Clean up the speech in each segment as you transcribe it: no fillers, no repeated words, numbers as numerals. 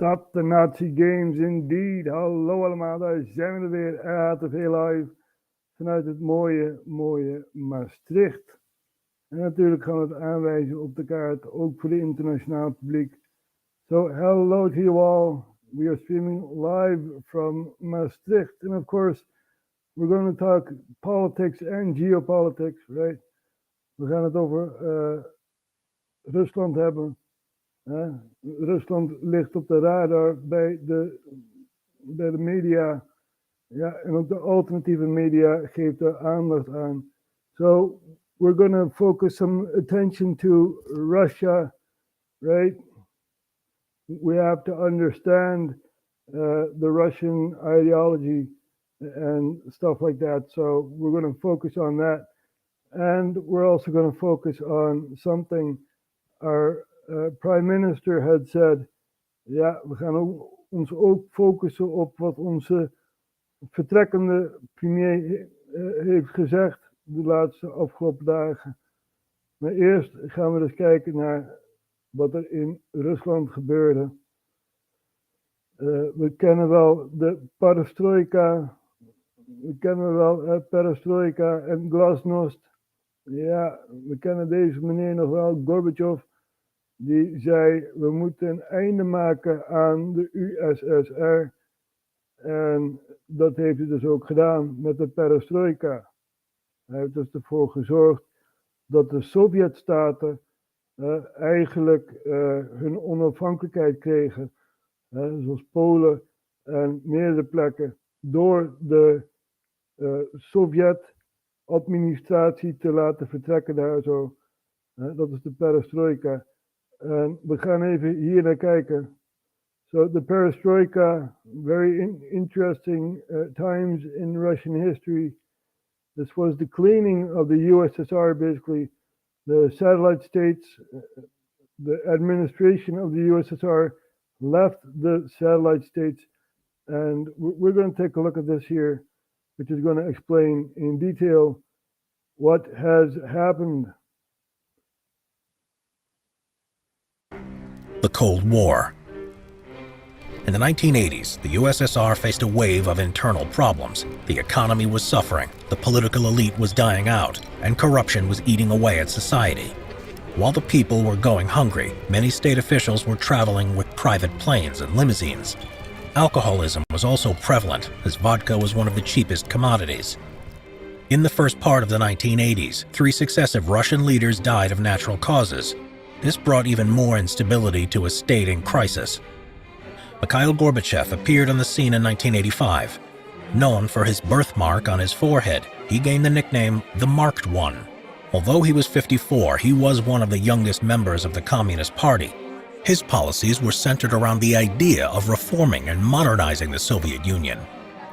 Stop the Nazi Games indeed. Hallo allemaal, daar zijn we er weer. RHTVLive vanuit het mooie Maastricht. En natuurlijk gaan we het aanwijzen op de kaart, ook voor de internationaal publiek. So hello to you all. We are streaming live from Maastricht. And of course, we're going to talk politics and geopolitics, right? We gaan het over Rusland hebben. Rusland ligt op de radar bij de media. Ja, en ook de alternatieve media geeft er aandacht aan. So we're going to focus some attention to Russia, right? We have to understand the Russian ideology and stuff like that. So we're going to focus on that. And we're also going to focus on something our Prime Minister had said. Ja, we gaan ons ook focussen op wat onze vertrekkende premier heeft gezegd de laatste afgelopen dagen. Maar eerst gaan we eens kijken naar wat er in Rusland gebeurde. We kennen wel de perestroika. We kennen wel perestroika en glasnost. Ja, we kennen deze meneer nog wel, Gorbachev. Die zei, we moeten een einde maken aan de USSR. En dat heeft hij dus ook gedaan met de perestroika. Hij heeft dus ervoor gezorgd dat de Sovjetstaten eigenlijk hun onafhankelijkheid kregen. Zoals Polen en meerdere plekken. Door de Sovjet-administratie te laten vertrekken daar zo. Dat is de perestroika. En we gaan even hier naar kijken. So the perestroika, very interesting times in Russian history. This was the cleaning of the USSR, basically. The satellite states, the administration of the USSR left the satellite states. And we're going to take a look at this here, which is going to explain in detail what has happened. The Cold War. In the 1980s, the USSR faced a wave of internal problems. The economy was suffering, the political elite was dying out, and corruption was eating away at society. While the people were going hungry, many state officials were traveling with private planes and limousines. Alcoholism was also prevalent, as vodka was one of the cheapest commodities. In the first part of the 1980s, 3 successive Russian leaders died of natural causes. This brought even more instability to a state in crisis. Mikhail Gorbachev appeared on the scene in 1985. Known for his birthmark on his forehead, he gained the nickname the Marked One. Although he was 54, he was one of the youngest members of the Communist Party. His policies were centered around the idea of reforming and modernizing the Soviet Union.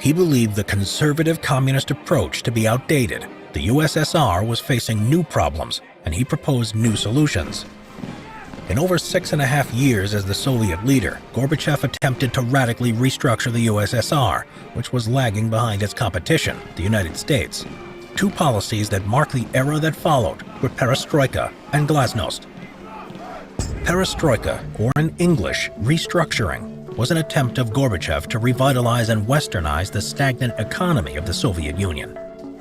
He believed the conservative communist approach to be outdated. The USSR was facing new problems, and he proposed new solutions. In over 6.5 years as the Soviet leader, Gorbachev attempted to radically restructure the USSR, which was lagging behind its competition, the United States. 2 policies that marked the era that followed were perestroika and glasnost. Perestroika, or in English, restructuring, was an attempt of Gorbachev to revitalize and westernize the stagnant economy of the Soviet Union.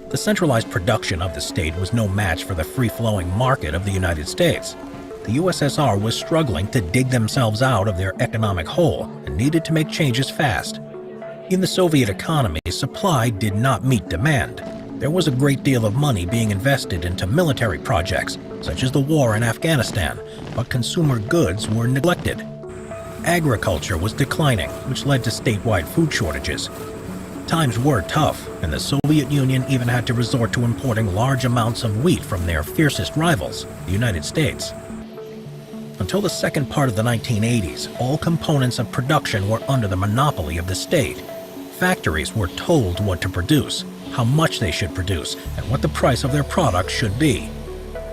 The centralized production of the state was no match for the free-flowing market of the United States. The USSR was struggling to dig themselves out of their economic hole and needed to make changes fast. In the Soviet economy, supply did not meet demand. There was a great deal of money being invested into military projects, such as the war in Afghanistan, but consumer goods were neglected. Agriculture was declining, which led to statewide food shortages. Times were tough, and the Soviet Union even had to resort to importing large amounts of wheat from their fiercest rivals, the United States. Until the second part of the 1980s, all components of production were under the monopoly of the state. Factories were told what to produce, how much they should produce, and what the price of their products should be.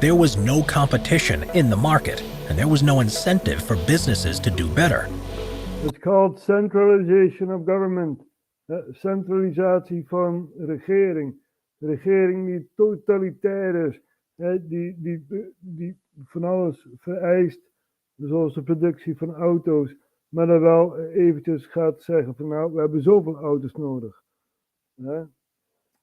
There was no competition in the market, and there was no incentive for businesses to do better. It's called centralization of government. Centralisatie van regering. Regering die totalitair is. Die van alles vereist. Zoals de productie van auto's. maar dan wel eventjes gaat zeggen van nou, we hebben zoveel auto's nodig. Hè?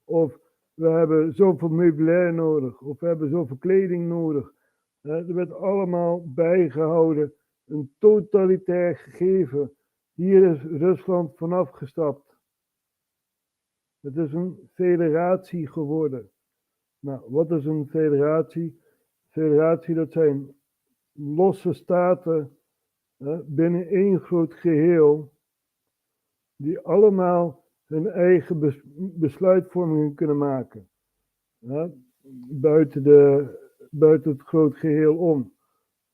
Of we hebben zoveel meubilair nodig, of we hebben zoveel kleding nodig. Er werd allemaal bijgehouden, een totalitair gegeven. Hier is Rusland vanaf gestapt. Het is een federatie geworden. Nou, wat is een federatie? Federatie, dat zijn losse staten binnen één groot geheel, die allemaal hun eigen besluitvormingen kunnen maken. Buiten het groot geheel om.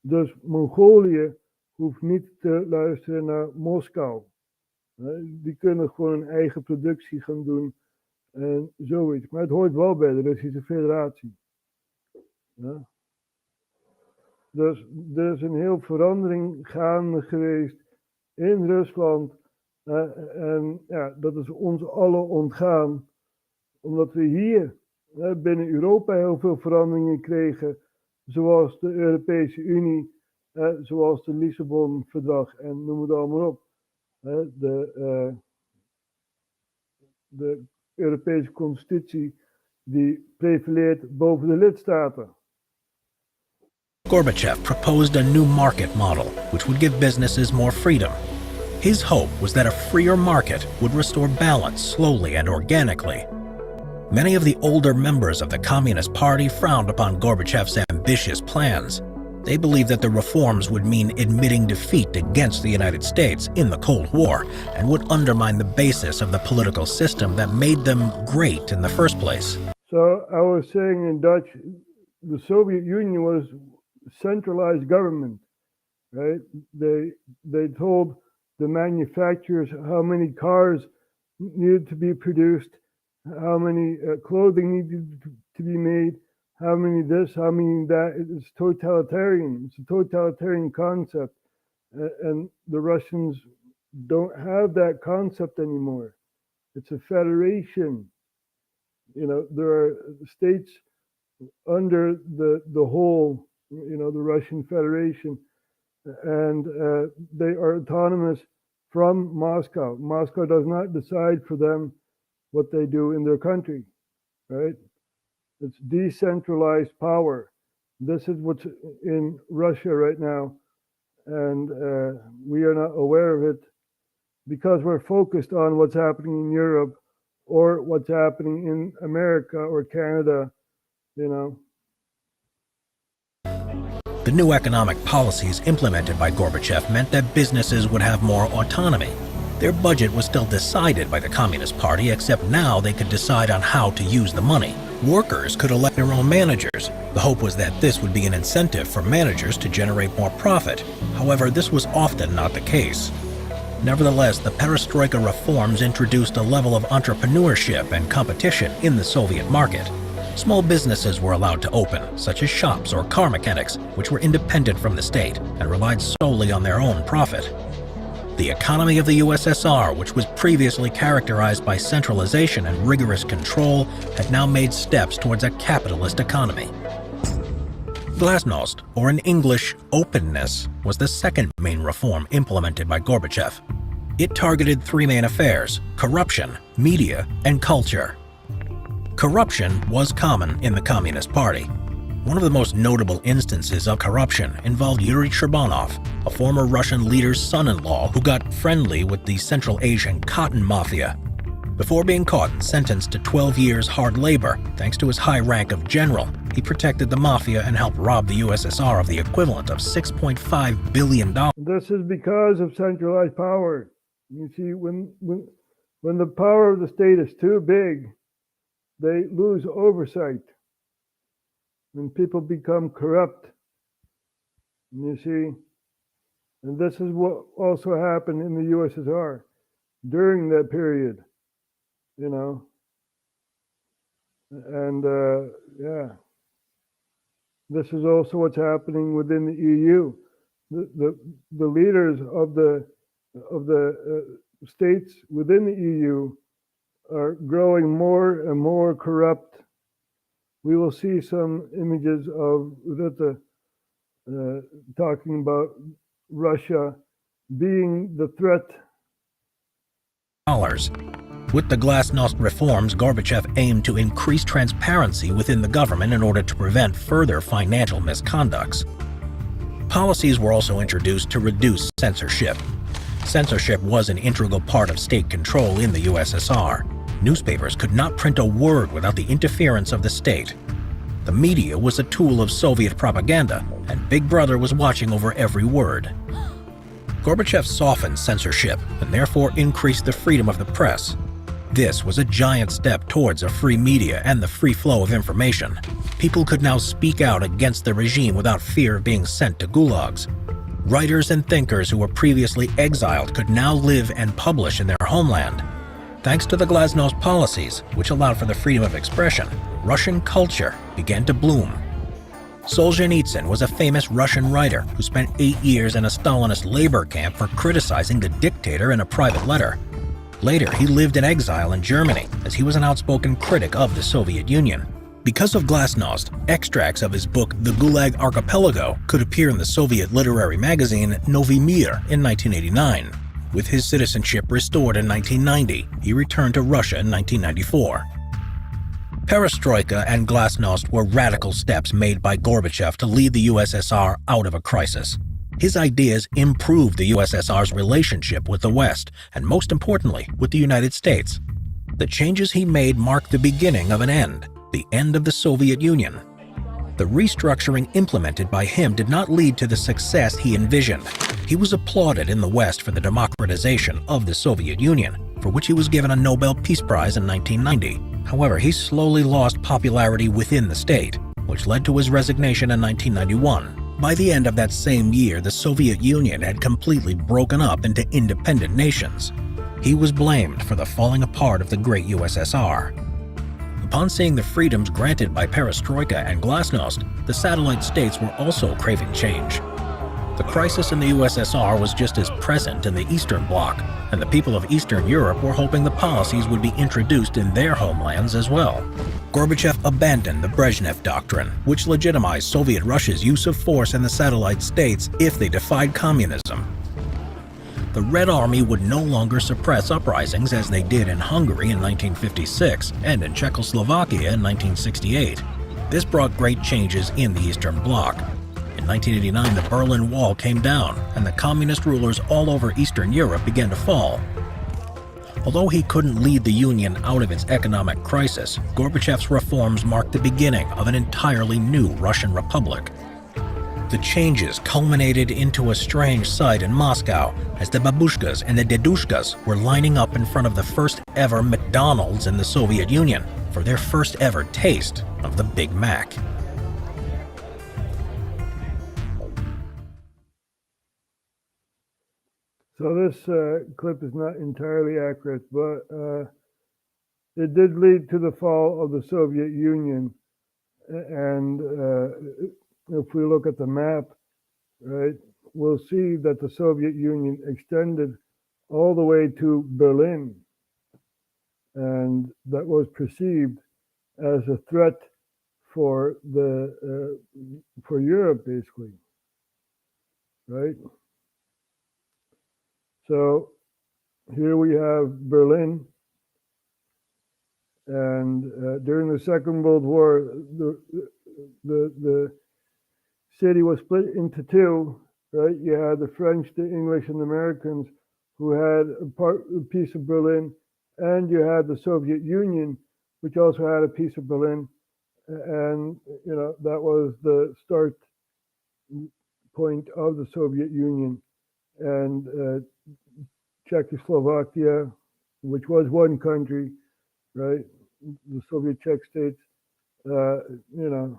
Dus Mongolië hoeft niet te luisteren naar Moskou. Die kunnen gewoon hun eigen productie gaan doen en zoiets. Maar het hoort wel bij de Russische Federatie. Ja. Dus er is een heel verandering gaande geweest in Rusland. En ja, dat is ons allen ontgaan. Omdat we hier binnen Europa heel veel veranderingen kregen. Zoals de Europese Unie, zoals de Lissabon-verdrag en noem het allemaal op. De Europese constitutie die prevaleert boven de lidstaten. Gorbachev proposed a new market model, which would give businesses more freedom. His hope was that a freer market would restore balance slowly and organically. Many of the older members of the Communist Party frowned upon Gorbachev's ambitious plans. They believed that the reforms would mean admitting defeat against the United States in the Cold War and would undermine the basis of the political system that made them great in the first place. So I was saying in Dutch, the Soviet Union was centralized government, right? They told the manufacturers how many cars needed to be produced, how many clothing needed to be made, how many this, how many that. It's totalitarian. It's a totalitarian concept. And the Russians don't have that concept anymore. It's a federation. You know, there are states under the whole, you know, the Russian Federation, and they are autonomous from Moscow. Moscow does not decide for them what they do in their country, right? It's decentralized power. This is what's in Russia right now, and we are not aware of it because we're focused on what's happening in Europe or what's happening in America or Canada, you know. The new economic policies implemented by Gorbachev meant that businesses would have more autonomy. Their budget was still decided by the Communist Party, except now they could decide on how to use the money. Workers could elect their own managers. The hope was that this would be an incentive for managers to generate more profit. However, this was often not the case. Nevertheless, the perestroika reforms introduced a level of entrepreneurship and competition in the Soviet market. Small businesses were allowed to open, such as shops or car mechanics, which were independent from the state and relied solely on their own profit. The economy of the USSR, which was previously characterized by centralization and rigorous control, had now made steps towards a capitalist economy. Glasnost, or in English, openness, was the second main reform implemented by Gorbachev. It targeted three main affairs: corruption, media, and culture. Corruption was common in the Communist Party. One of the most notable instances of corruption involved Yuri Trebanov, a former Russian leader's son-in-law who got friendly with the Central Asian cotton mafia. Before being caught and sentenced to 12 years hard labor, thanks to his high rank of general, he protected the mafia and helped rob the USSR of the equivalent of $6.5 billion. This is because of centralized power. You see, when the power of the state is too big, they lose oversight. When people become corrupt, you see, and this is what also happened in the USSR during that period, you know, and yeah, this is also what's happening within the EU. The leaders of the states within the EU are growing more and more corrupt. We will see some images of Rutte talking about Russia being the threat. With the Glasnost reforms, Gorbachev aimed to increase transparency within the government in order to prevent further financial misconducts. Policies were also introduced to reduce censorship. Censorship was an integral part of state control in the USSR. Newspapers could not print a word without the interference of the state. The media was a tool of Soviet propaganda, and Big Brother was watching over every word. Gorbachev softened censorship and therefore increased the freedom of the press. This was a giant step towards a free media and the free flow of information. People could now speak out against the regime without fear of being sent to gulags. Writers and thinkers who were previously exiled could now live and publish in their homeland. Thanks to the Glasnost policies, which allowed for the freedom of expression, Russian culture began to bloom. Solzhenitsyn was a famous Russian writer who spent 8 years in a Stalinist labor camp for criticizing the dictator in a private letter. Later, he lived in exile in Germany, as he was an outspoken critic of the Soviet Union. Because of Glasnost, extracts of his book The Gulag Archipelago could appear in the Soviet literary magazine Novy Mir in 1989. With his citizenship restored in 1990, he returned to Russia in 1994. Perestroika and Glasnost were radical steps made by Gorbachev to lead the USSR out of a crisis. His ideas improved the USSR's relationship with the West, and most importantly, with the United States. The changes he made marked the beginning of an end, the end of the Soviet Union. The restructuring implemented by him did not lead to the success he envisioned. He was applauded in the West for the democratization of the Soviet Union, for which he was given a Nobel Peace Prize in 1990. However, he slowly lost popularity within the state, which led to his resignation in 1991. By the end of that same year, the Soviet Union had completely broken up into independent nations. He was blamed for the falling apart of the great USSR. Upon seeing the freedoms granted by Perestroika and Glasnost, the satellite states were also craving change. The crisis in the USSR was just as present in the Eastern Bloc, and the people of Eastern Europe were hoping the policies would be introduced in their homelands as well. Gorbachev abandoned the Brezhnev Doctrine, which legitimized Soviet Russia's use of force in the satellite states if they defied communism. The Red Army would no longer suppress uprisings as they did in Hungary in 1956 and in Czechoslovakia in 1968. This brought great changes in the Eastern Bloc. In 1989, the Berlin Wall came down, and the communist rulers all over Eastern Europe began to fall. Although he couldn't lead the Union out of its economic crisis, Gorbachev's reforms marked the beginning of an entirely new Russian Republic. The changes culminated into a strange sight in Moscow as the babushkas and the dedushkas were lining up in front of the first ever McDonald's in the Soviet Union for their first ever taste of the Big Mac. So this clip is not entirely accurate, but it did lead to the fall of the Soviet Union. And if we look at the map, right, we'll see that the Soviet Union extended all the way to Berlin. And that was perceived as a threat for for Europe, basically, right? So here we have Berlin, and during the Second World War, the city was split into two, right? You had the French, the English, and the Americans who had a piece of Berlin, and you had the Soviet Union, which also had a piece of Berlin, and that was the start point of the Soviet Union. And Czechoslovakia, which was one country, right? The Soviet Czech states, and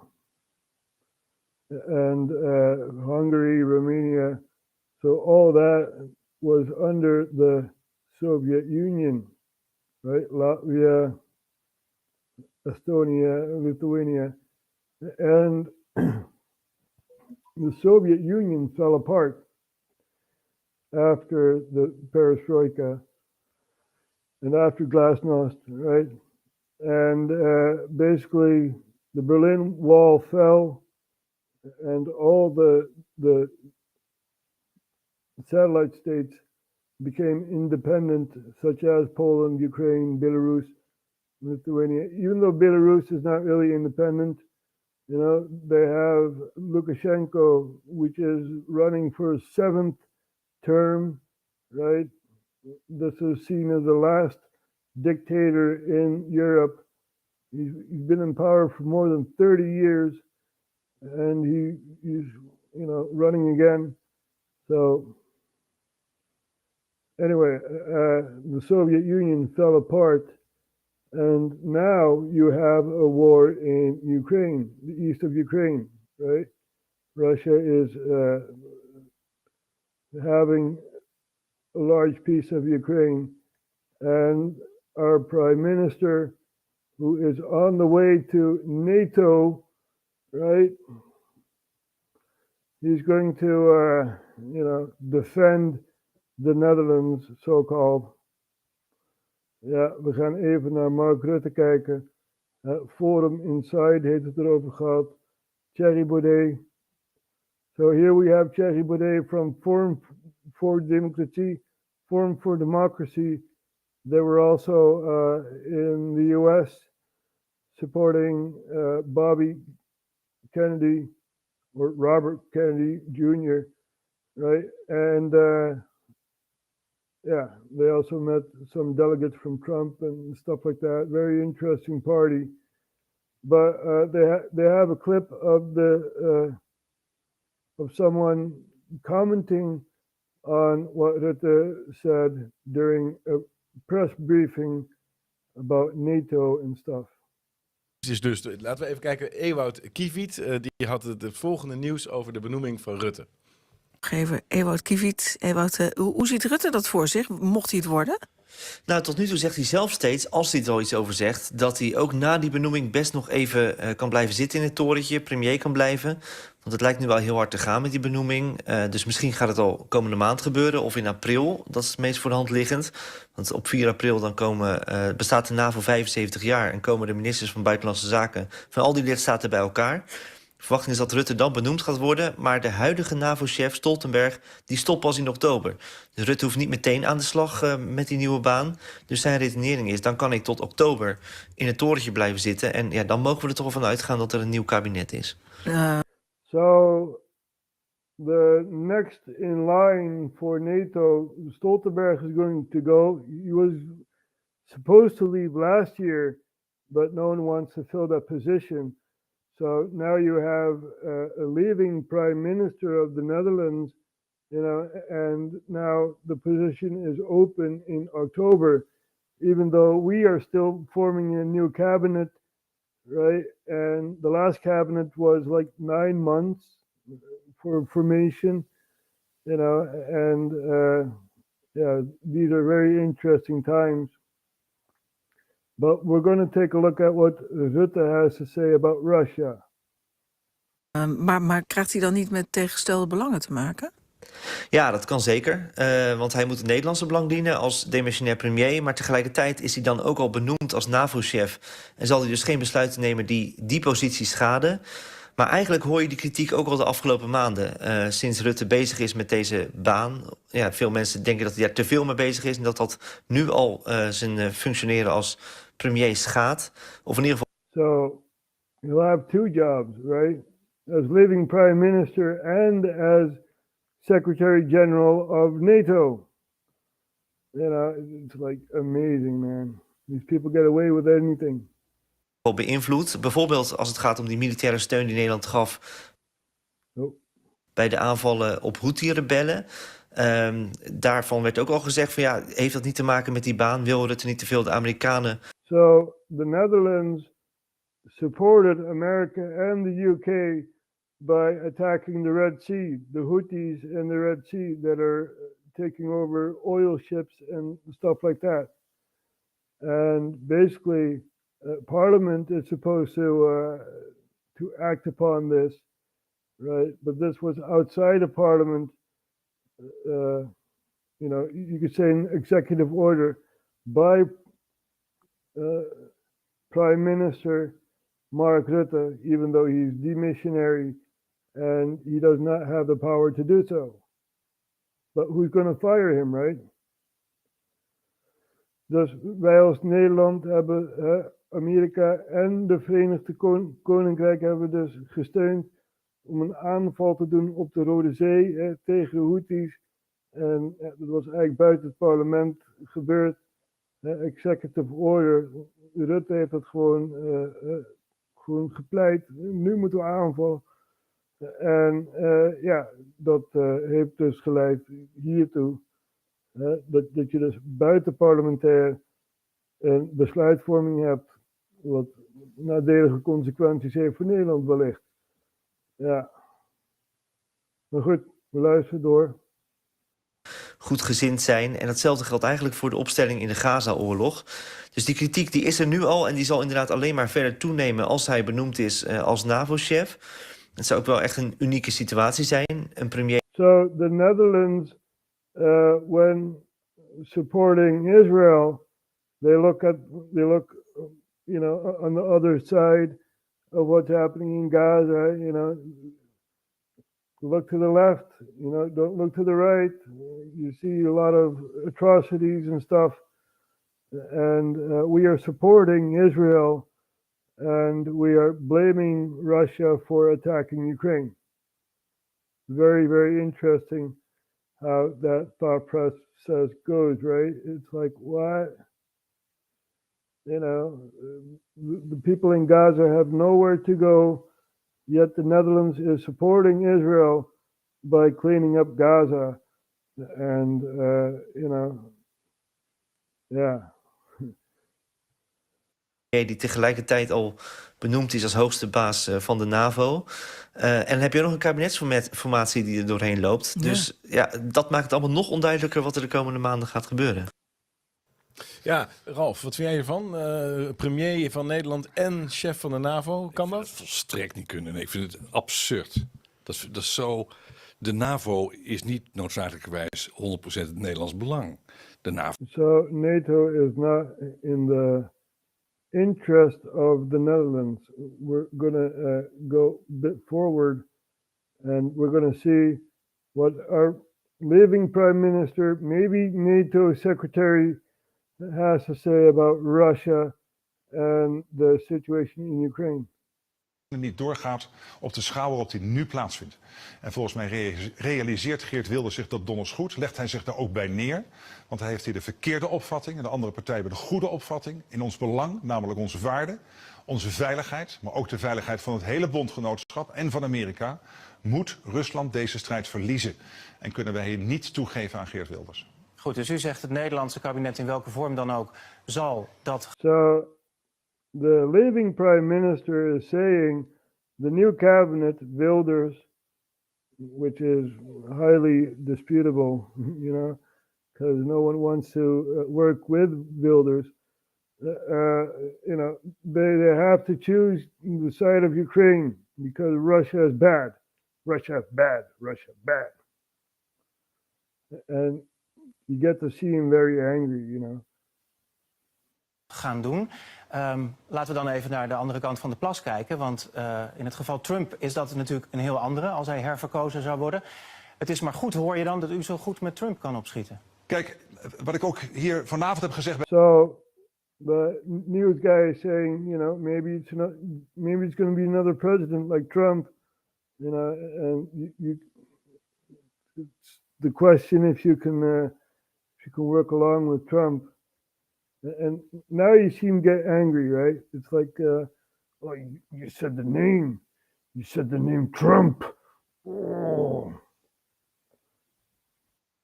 Hungary, Romania. So all that was under the Soviet Union, right? Latvia, Estonia, Lithuania, and the Soviet Union fell apart after the Perestroika and after Glasnost, right? And basically the Berlin Wall fell, and all the satellite states became independent, such as Poland, Ukraine, Belarus, Lithuania. Even though Belarus is not really independent, they have Lukashenko, which is running for a seventh term, right? This is seen as the last dictator in Europe. He's been in power for more than 30 years, and he's running again. So anyway, the Soviet Union fell apart, and now you have a war in Ukraine, the east of Ukraine, right? Russia is having a large piece of Ukraine, and our prime minister, who is on the way to NATO, right? He's going to, defend the Netherlands, so-called. Ja, we gaan even naar Mark Rutte kijken. Forum Inside heeft het erover gehad. Thierry Baudet. So here we have Thierry Baudet from Forum for Democracy, Forum for Democracy. They were also in the US supporting Bobby Kennedy, or Robert Kennedy Jr., right? And they also met some delegates from Trump and stuff like that. Very interesting party. But they have a clip of of someone commenting on what Rutte said during a press briefing about NATO and stuff. Dus laten we even kijken. Ewout Kieviet, die had het volgende nieuws over de benoeming van Rutte. Gever Ewout Kieviet. Ewout, hoe ziet Rutte dat voor zich? Mocht hij het worden? Nou, tot nu toe zegt hij zelf steeds, als hij er al iets over zegt, dat hij ook na die benoeming best nog even kan blijven zitten in het torentje, premier kan blijven. Want het lijkt nu wel heel hard te gaan met die benoeming. Dus misschien gaat het al komende maand gebeuren, of in april. Dat is het meest voor de hand liggend. Want op 4 april dan bestaat de NAVO 75 jaar en komen de ministers van Buitenlandse Zaken van al die lidstaten bij elkaar. De verwachting is dat Rutte dan benoemd gaat worden, maar de huidige NAVO-chef Stoltenberg die stopt pas in oktober. Dus Rutte hoeft niet meteen aan de slag met die nieuwe baan. Dus zijn redenering is, dan kan ik tot oktober in het torentje blijven zitten. En ja, dan mogen we er toch wel van uitgaan dat er een nieuw kabinet is. So the next in line for NATO, Stoltenberg is going to go. He was supposed to leave last year, but no one wants to fill that position. So now you have a leaving prime minister of the Netherlands, and now the position is open in October, even though we are still forming a new cabinet, right? And the last cabinet was like 9 months for formation, and these are very interesting times. But we're going to take a look at what Rutte has to say about Russia. Maar krijgt hij dan niet met tegenstelde belangen te maken? Ja, dat kan zeker. Want hij moet het Nederlandse belang dienen als demissionair premier. Maar tegelijkertijd is hij dan ook al benoemd als NAVO-chef. En zal hij dus geen besluiten nemen die positie schaden. Maar eigenlijk hoor je die kritiek ook al de afgelopen maanden. Sinds Rutte bezig is met deze baan. Ja, veel mensen denken dat hij daar te veel mee bezig is. En dat nu al zijn functioneren als premier schaadt. Of in ieder geval... So, you'll have 2 jobs, right? As living prime minister and as secretary general of NATO. It's like amazing, man. These people get away with anything. Beïnvloed. Bijvoorbeeld als het gaat om die militaire steun die Nederland gaf bij de aanvallen op Houthi-rebellen. Daarvan werd ook al gezegd van ja, heeft dat niet te maken met die baan? Wil Rutte niet te veel de Amerikanen? So the Netherlands supported America and the UK by attacking the Red Sea, the Houthis in the Red Sea that are taking over oil ships and stuff like that. And basically, Parliament is supposed to act upon this, right? But this was outside of Parliament. You could say an executive order by Prime Minister Mark Rutte, even though he's demissionary and he does not have the power to do so. but who's going to fire him, right? Dus wij als Nederland hebben Amerika en de Verenigde Koninkrijk hebben dus gesteund om een aanval te doen op de Rode Zee tegen de Houthis. En dat was eigenlijk buiten het parlement gebeurd. Executive order. Rutte heeft dat gewoon gepleit. Nu moeten we aanvallen. En dat heeft dus geleid hiertoe. Dat je dus buitenparlementair een besluitvorming hebt. Wat nadelige consequenties heeft voor Nederland wellicht. Ja. Maar goed, we luisteren door. Goedgezind zijn. En datzelfde geldt eigenlijk voor de opstelling in de Gaza-oorlog. Dus die kritiek die is er nu al en die zal inderdaad alleen maar verder toenemen als hij benoemd is als NAVO-chef. Het zou ook wel echt een unieke situatie zijn. Een premier. So the Netherlands, when supporting Israel, they look, on the other side of what's happening in Gaza. Look to the left, don't look to the right. You see a lot of atrocities and stuff. And we are supporting Israel and we are blaming Russia for attacking Ukraine. Very, very interesting how that thought process goes, right? It's like, what? The people in Gaza have nowhere to go. Yet the Netherlands is supporting Israel by cleaning up Gaza. And, Die tegelijkertijd al benoemd is als hoogste baas van de NAVO. En dan heb je ook nog een kabinetsformatie die er doorheen loopt. Ja. Dus dat maakt het allemaal nog onduidelijker wat er de komende maanden gaat gebeuren. Ja, Ralf, wat vind jij ervan? Premier van Nederland en chef van de NAVO, kan dat? Volstrekt niet kunnen. Nee, ik vind het absurd. Dat is zo. De NAVO is niet noodzakelijkerwijs 100% het Nederlands belang. De NAVO. So NATO is not in the interest of the Netherlands. We're going to go a bit forward and we're going to see what our living prime minister, maybe NATO secretary, has to say about Russia and the situation in Ukraine. Niet doorgaat op de schaal waarop die nu plaatsvindt. En volgens mij realiseert Geert Wilders zich dat donders goed. Legt hij zich daar ook bij neer. Want hij heeft hier de verkeerde opvatting. En de andere partijen hebben de goede opvatting. In ons belang, namelijk onze waarden, onze veiligheid. Maar ook de veiligheid van het hele bondgenootschap en van Amerika. Moet Rusland deze strijd verliezen. En kunnen wij hier niet toegeven aan Geert Wilders. Goed, dus u zegt het Nederlandse kabinet in welke vorm dan ook zal dat... So, the living prime minister is saying the new cabinet, Wilders, which is highly disputable, because no one wants to work with Wilders, they have to choose the side of Ukraine because Russia is bad. Russia is bad. Russia bad. And you get to see him very angry, gaan doen. Laten we dan even naar de andere kant van de plas kijken. Want in het geval Trump is dat natuurlijk een heel andere als hij herverkozen zou worden. Het is maar goed, hoor je dan, dat u zo goed met Trump kan opschieten. Kijk, wat ik ook hier vanavond heb gezegd... So, the news guy is saying, maybe it's going to be another president like Trump. And it's the question if you can work along with Trump. And now you see him get angry, right? It's like, you said the name. You said the name Trump. Oh.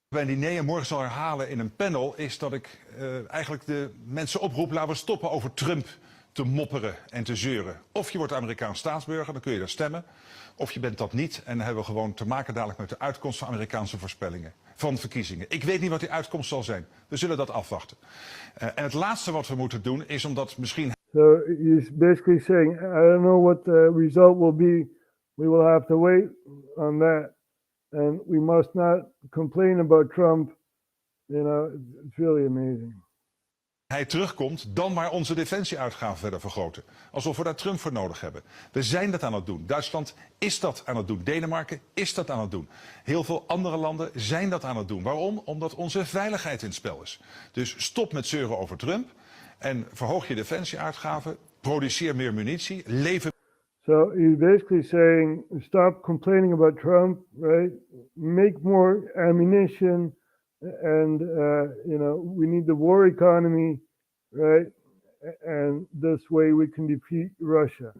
Bij een diner en morgen zal herhalen in een panel is dat ik eigenlijk de mensen oproep, laten we stoppen over Trump te mopperen en te zeuren. Of je wordt Amerikaans staatsburger, dan kun je daar stemmen. Of je bent dat niet en dan hebben we gewoon te maken dadelijk met de uitkomst van Amerikaanse voorspellingen. Van verkiezingen. Ik weet niet wat die uitkomst zal zijn. We zullen dat afwachten. En het laatste wat we moeten doen is omdat misschien... So he's basically saying, I don't know what the result will be. We will have to wait on that. And we must not complain about Trump. It's really amazing. hij terugkomt, dan maar onze defensieuitgaven verder vergroten. Alsof we daar Trump voor nodig hebben. We zijn dat aan het doen. Duitsland is dat aan het doen. Denemarken is dat aan het doen. Heel veel andere landen zijn dat aan het doen. Waarom? Omdat onze veiligheid in het spel is. Dus stop met zeuren over Trump en verhoog je defensieuitgaven. Produceer meer munitie. Lever. So he's basically saying, stop complaining about Trump, right? Make more ammunition, and we need the war economy, right? And this way we can defeat Russia.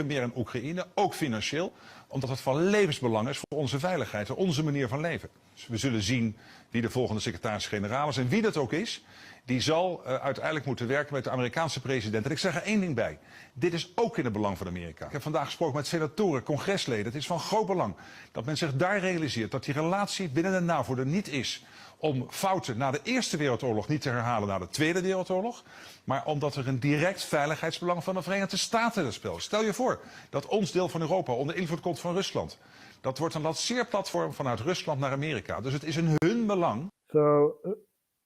Meer in Oekraïne, ook financieel, omdat het van levensbelang is voor onze veiligheid en onze manier van leven. Dus we zullen zien wie de volgende secretaris-generaal is en wie dat ook is. Die zal uiteindelijk moeten werken met de Amerikaanse president. En ik zeg er één ding bij. Dit is ook in het belang van Amerika. Ik heb vandaag gesproken met senatoren, congresleden. Het is van groot belang dat men zich daar realiseert dat die relatie binnen de NAVO er niet is om fouten na de Eerste Wereldoorlog niet te herhalen na de Tweede Wereldoorlog. Maar omdat er een direct veiligheidsbelang van de Verenigde Staten in het spel is. Stel je voor dat ons deel van Europa onder invloed komt van Rusland. Dat wordt een lanceerplatform vanuit Rusland naar Amerika. Dus het is in hun belang. So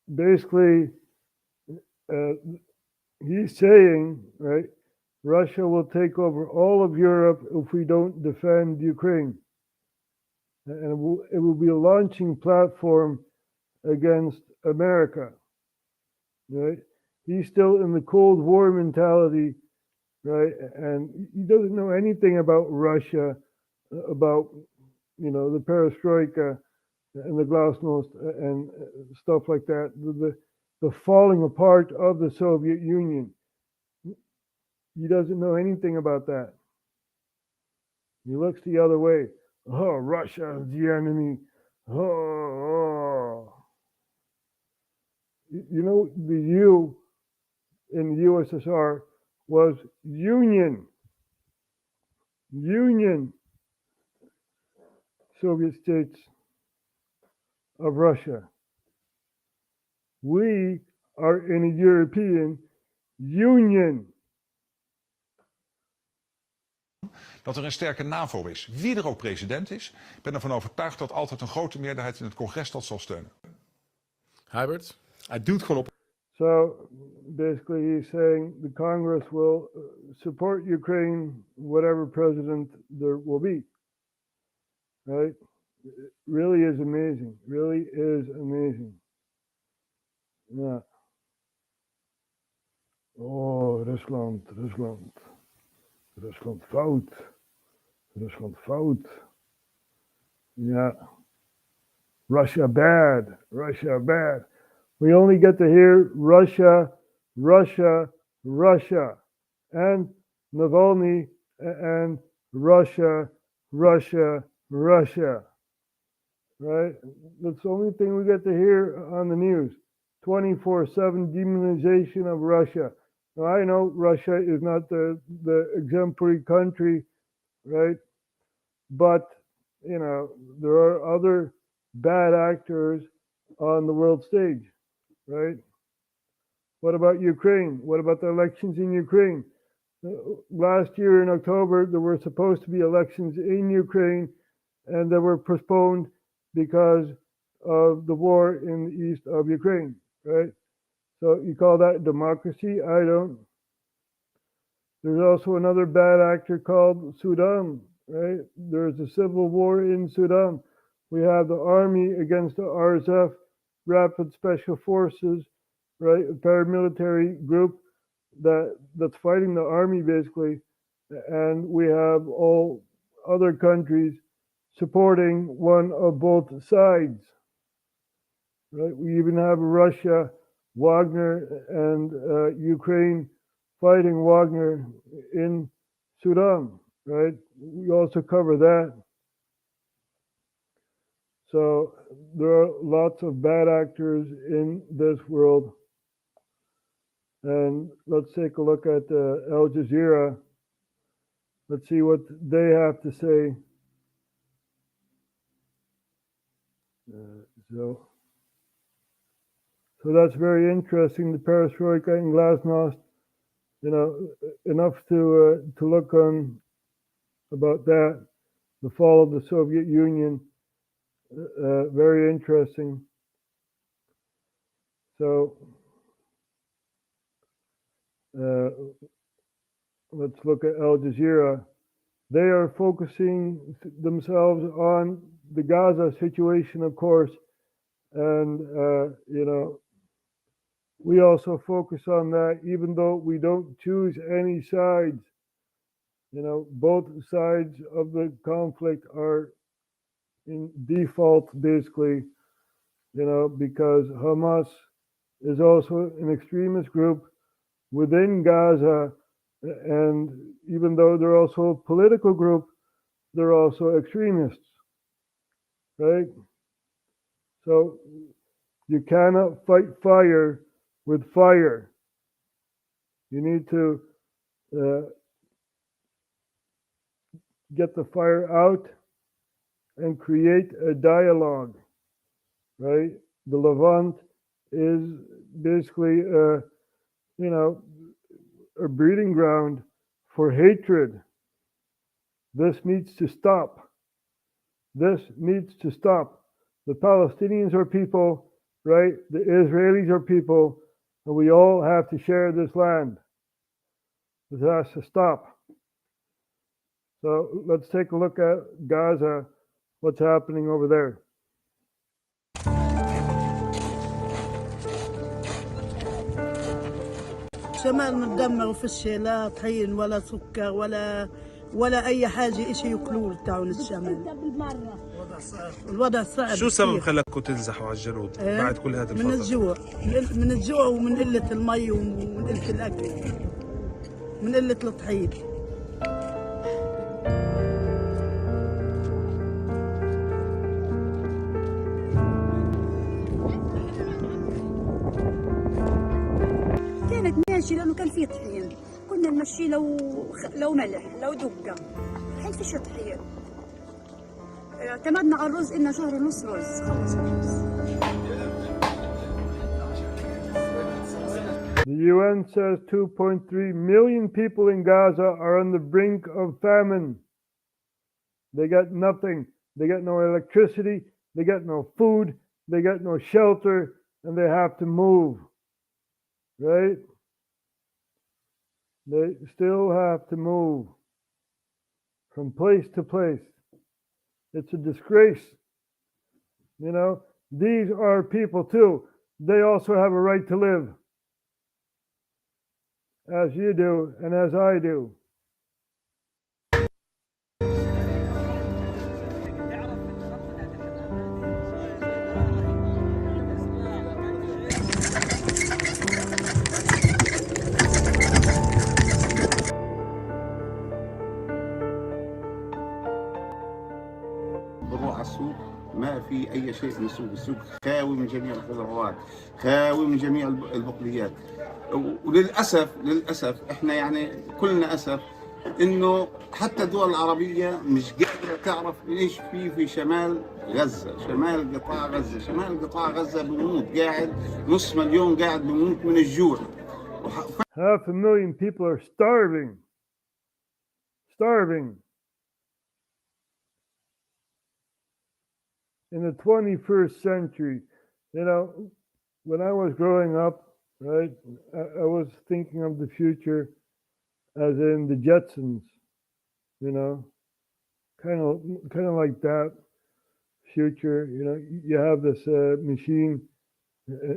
basically, he's saying, right, Russia will take over all of Europe if we don't defend Ukraine. And it will be a launching platform against America, right? He's still in the Cold War mentality, right? And he doesn't know anything about Russia, about, the perestroika and the glasnost and stuff like that, the falling apart of the Soviet Union. He doesn't know anything about that. He looks the other way. Oh, Russia is the enemy. Oh. The U in the USSR was Union. Union. Soviet States of Russia. We are in a European Union. Dat er een sterke NAVO is. Wie er ook president is, ik ben ervan overtuigd dat altijd een grote meerderheid in het congres dat zal steunen. Hubert, hij doet gewoon op. So basically he's saying the Congress will support Ukraine, whatever president there will be. Right? It really is amazing. Really is amazing. Ja. Oh, Rusland. Rusland fout. Ja. Russia bad. We only get to hear Russia, and Navalny, and Russia. Right? That's the only thing we get to hear on the news. 24/7 demonization of Russia. Now, I know Russia is not the exemplary country, right? But, there are other bad actors on the world stage, right? What about Ukraine? What about the elections in Ukraine? Last year in October, there were supposed to be elections in Ukraine, and they were postponed because of the war in the east of Ukraine, right? So you call that democracy? I don't. There's also another bad actor called Sudan, right? There's a civil war in Sudan. We have the army against the RSF, Rapid Special Forces, right? A paramilitary group that's fighting the army basically. And we have all other countries supporting one of both sides, right? We even have Russia, Wagner, and Ukraine fighting Wagner in Sudan, right? We also cover that. So there are lots of bad actors in this world. And let's take a look at Al Jazeera. Let's see what they have to say. So that's very interesting. The perestroika and glasnost, enough to look on about that. The fall of the Soviet Union, very interesting. So let's look at Al Jazeera. They are focusing themselves on the Gaza situation, of course, and we also focus on that, even though we don't choose any sides. Both sides of the conflict are in default, basically, because Hamas is also an extremist group within Gaza, and even though they're also a political group, they're also extremists, right? So you cannot fight fire with fire. You need to get the fire out and create a dialogue, right? The Levant is basically a breeding ground for hatred. This needs to stop. This needs to stop. The Palestinians are people, right? The Israelis are people, and we all have to share this land. This has to stop. So let's take a look at Gaza, what's happening over there. شمال متدمر وفيش لا طحين ولا سكر ولا اي حاجه اشي ياكلوه تاعون الشمال. الوضع صعب. شو السبب خلاكم تنزحوا على الجنوب بعد كل هذا الفترة؟ من الجوع ومن قله المي ومن قله الاكل، من قله الطحين. كانت ماشي لانه كان في طحين، كنا نمشي لو ملح لو دقه، الحين فيش طحين. اعتمدنا على الرز، إلنا شهر ونص رز، خلص الرز. The UN says 2.3 million people in Gaza are on the brink of famine. They got nothing. They got no electricity. They got no food. They got no shelter, and they have to move. Right? They still have to move from place to place. It's a disgrace. These are people too. They also have a right to live. As you do and as I do. بنروح على السوق ما في اي شيء من السوق خاوي من جميع الخضروات، خاوي من جميع البقوليات. وللاسف احنا يعني كلنا اسف انه حتى الدول العربيه مش قادره تعرف ايش في شمال غزه، شمال قطاع غزه بموت، قاعد نص مليون قاعد بموت من الجوع. 500,000 people are starving. In the 21st century, when I was growing up, right, I was thinking of the future as in the Jetsons, kind of like that future. You have this machine,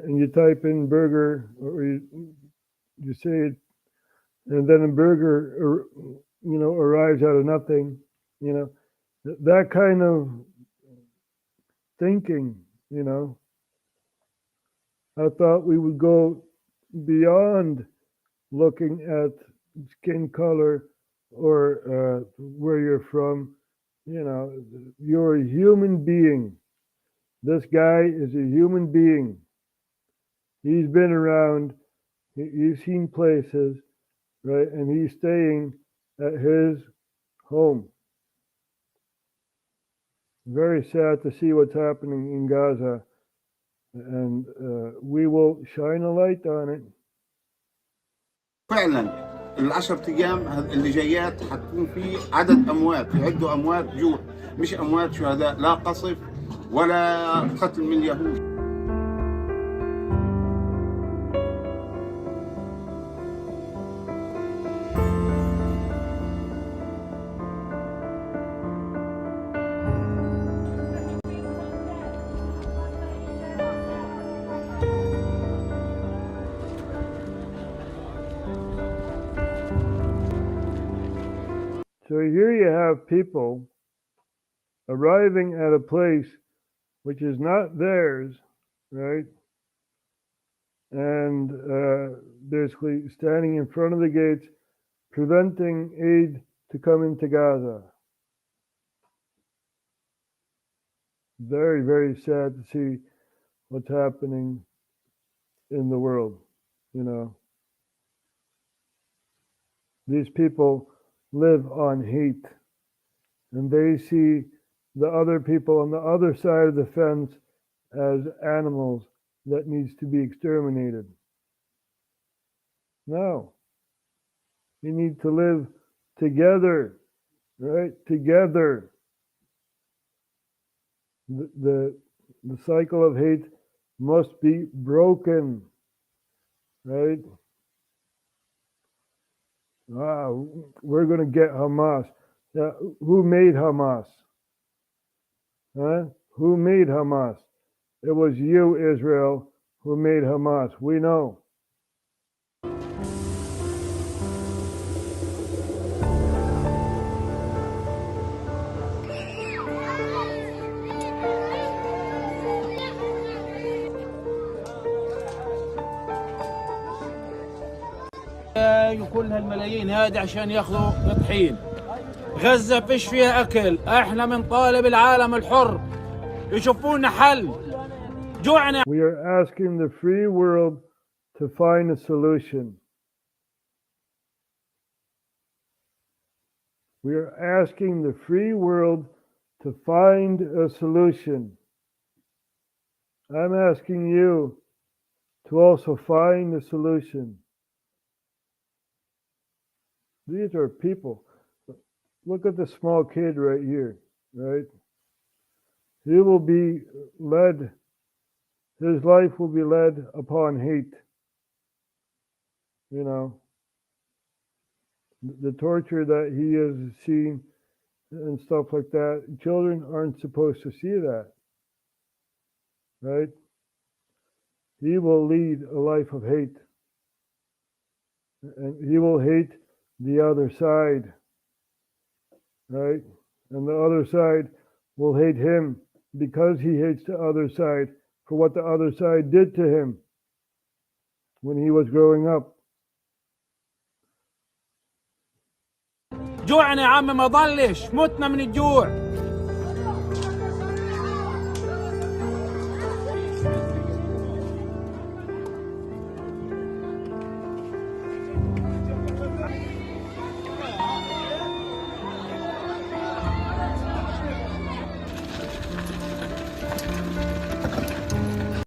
and you type in burger, or you say it, and then a burger, arrives out of nothing. That kind of thinking, I thought we would go beyond looking at skin color or where you're from. You're a human being. This guy is a human being. He's been around, he's seen places, right? And he's staying at his home. Very sad to see what's happening in Gaza, and we will shine a light on it. فعلا ال10 ايام اللي جايات حتكون في عدد اموات، يعدوا اموات جوع، مش اموات شهداء، لا قصف ولا قتل من اليهود. 1 So here you have people arriving at a place which is not theirs, right? And basically standing in front of the gates, preventing aid to come into Gaza. Very, very sad to see what's happening in the world, you know. These people live on hate, and they see the other people on the other side of the fence as animals that needs to be exterminated. No. You need to live together, right? Together. The cycle of hate must be broken, right? We're going to get Hamas. Yeah, who made Hamas? Huh? Who made Hamas? It was you, Israel, who made Hamas. We know. كل هالملايين هذه عشان ياخذوا طحين. غزة فيش فيها أكل، احنا بنطالب العالم الحر يشوفوا لنا حل. جوعنا. We are asking the free world to find a solution. We are asking the free world to find a solution. I'm asking you to also find a solution. These are people. Look at the small kid right here, right? He will be led, his life will be led upon hate. You know, the torture that he has seen and stuff like that. Children aren't supposed to see that, right? He will lead a life of hate. And he will hate the other side, right? And the other side will hate him because he hates the other side for what the other side did to him when he was growing up. جوعنا يا عم ما ضلش، متنا من الجوع.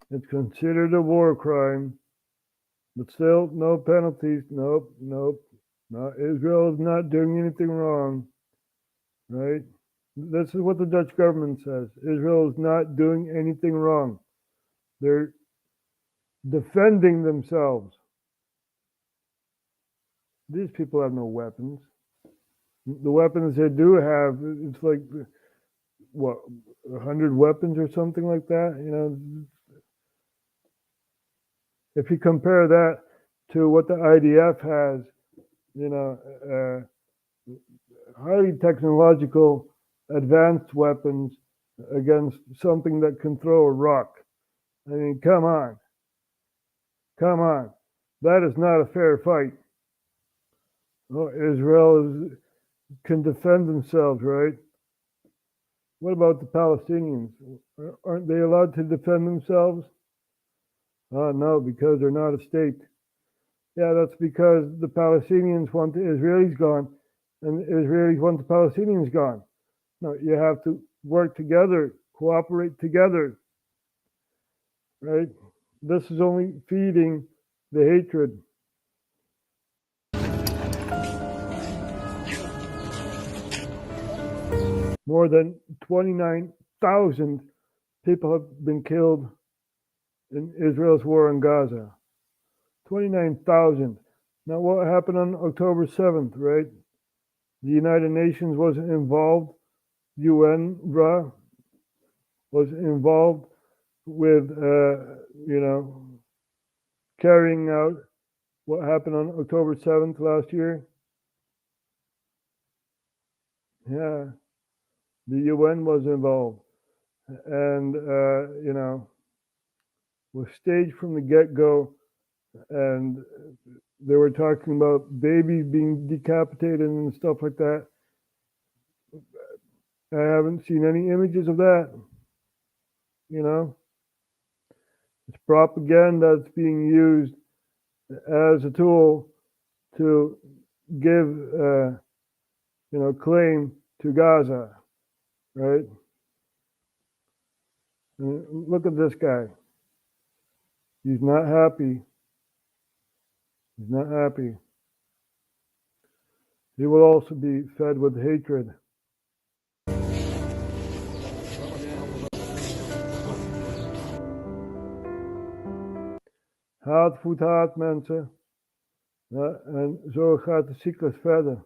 It's considered a war crime, but still no penalties. Nope. No, Israel is not doing anything wrong, right? This is what the Dutch government says. Israel is not doing anything wrong. They're defending themselves. These people have no weapons. The weapons they do have, it's like, what, 100 weapons or something like that, you know? If you compare that to what the IDF has, you know, highly technological, advanced weapons against something that can throw a rock. I mean, come on. That is not a fair fight. Oh, Israel can defend themselves, right? What about the Palestinians? Aren't they allowed to defend themselves? No, because they're not a state. Yeah, that's because the Palestinians want the Israelis gone, and the Israelis want the Palestinians gone. No, you have to work together, cooperate together, right? This is only feeding the hatred. More than 29,000 people have been killed in Israel's war in Gaza. 29,000. Now, what happened on October 7th, right? The United Nations was involved. UNRWA was involved with, carrying out what happened on October 7th last year. Yeah, the UN was involved, and was staged from the get-go, and they were talking about babies being decapitated and stuff like that. I haven't seen any images of that. It's propaganda that's being used as a tool to give, claim to Gaza, right? And look at this guy. He's not happy. He's not happy. He will also be fed with hatred. Haat voedt haat, mensen. Ja, en zo gaat de cyclus verder.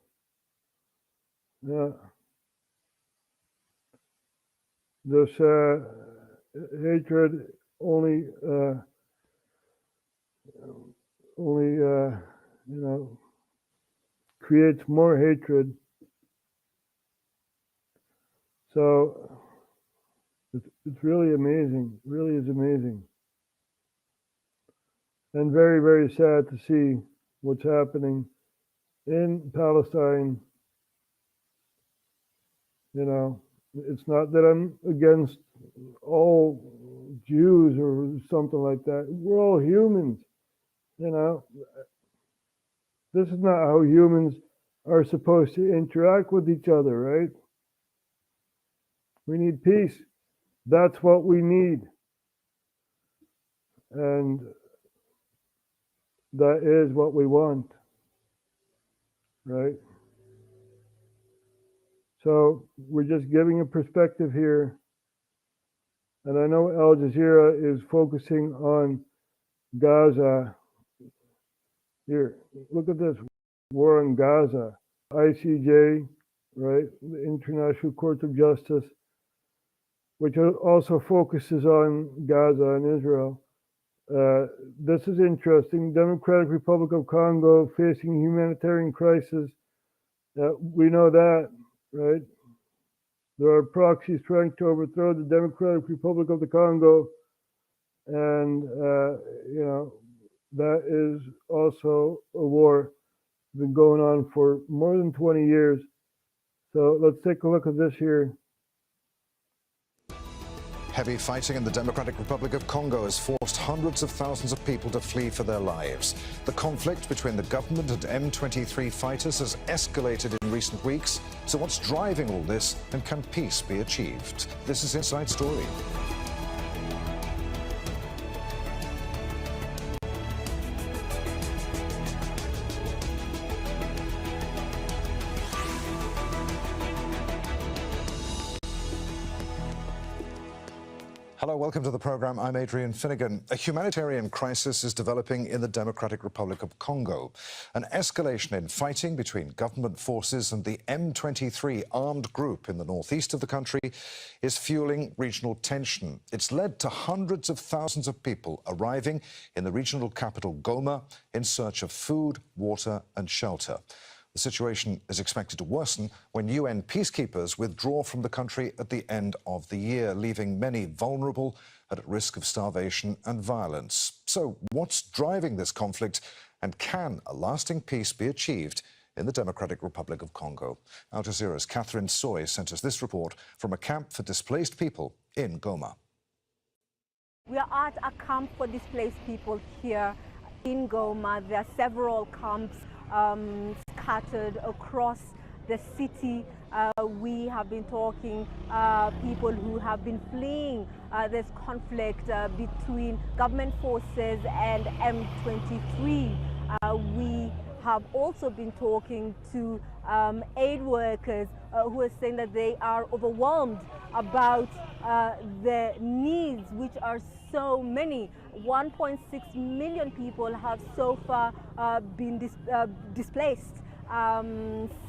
Ja. Dus hatred only creates more hatred. So it's really amazing. It really is amazing. And very, very sad to see what's happening in Palestine. It's not that I'm against all Jews or something like that. We're all humans, This is not how humans are supposed to interact with each other, right? We need peace. That's what we need. And that is what we want, right? So we're just giving a perspective here. And I know Al Jazeera is focusing on Gaza. Here, look at this. War on Gaza. ICJ, right? The International Court of Justice, which also focuses on Gaza and Israel. This is interesting. Democratic Republic of Congo facing humanitarian crisis. We know that, right? There are proxies trying to overthrow the Democratic Republic of the Congo. And, that is also a war been going on for more than 20 years. So let's take a look at this here. Heavy fighting in the Democratic Republic of Congo has forced hundreds of thousands of people to flee for their lives. The conflict between the government and M23 fighters has escalated in recent weeks. So what's driving all this, and can peace be achieved? This is Inside Story. Hello, welcome to the program. I'm Adrian Finnegan. A humanitarian crisis is developing in the Democratic Republic of Congo. An escalation in fighting between government forces and the M23 armed group in the northeast of the country is fueling regional tension. It's led to hundreds of thousands of people arriving in the regional capital Goma in search of food, water and shelter. The situation is expected to worsen when UN peacekeepers withdraw from the country at the end of the year, leaving many vulnerable and at risk of starvation and violence. So what's driving this conflict, and can a lasting peace be achieved in the Democratic Republic of Congo? Al Jazeera's Catherine Soy sent us this report from a camp for displaced people in Goma. We are at a camp for displaced people here in Goma. There are several camps scattered across the city. We have been talking people who have been fleeing this conflict between government forces and M23. We have also been talking to aid workers who are saying that they are overwhelmed about the needs, which are so many. 1.6 million people have so far been displaced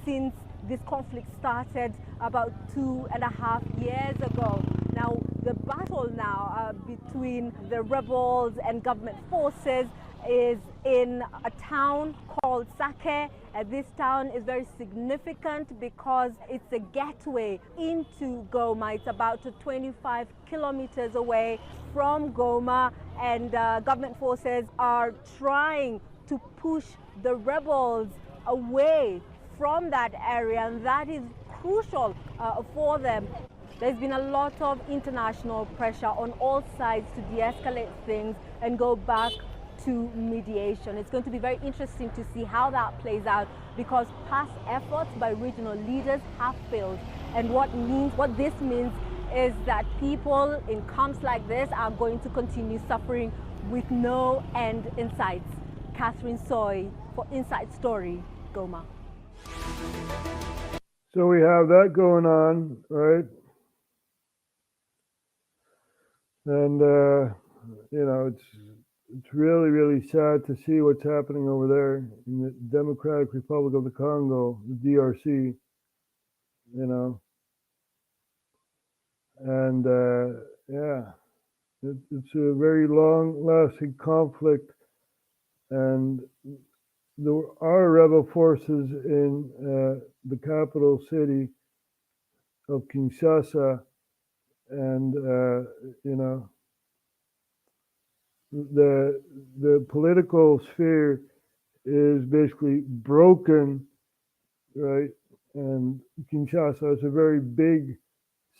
since this conflict started about 2.5 years ago. Now, the battle now between the rebels and government forces is in a town called Sake. This town is very significant because it's a gateway into Goma. It's about 25 kilometers away from Goma, and government forces are trying to push the rebels away from that area, and that is crucial for them. There's been a lot of international pressure on all sides to de-escalate things and go back to mediation. It's going to be very interesting to see how that plays out, because past efforts by regional leaders have failed. And what this means is that people in camps like this are going to continue suffering with no end in sight. Catherine Soy for Inside Story, Goma. So we have that going on, right? And, it's really, really sad to see what's happening over there in the Democratic Republic of the Congo, the DRC, And, it's a very long-lasting conflict. And there are rebel forces in the capital city of Kinshasa, and the political sphere is basically broken, right? And Kinshasa is a very big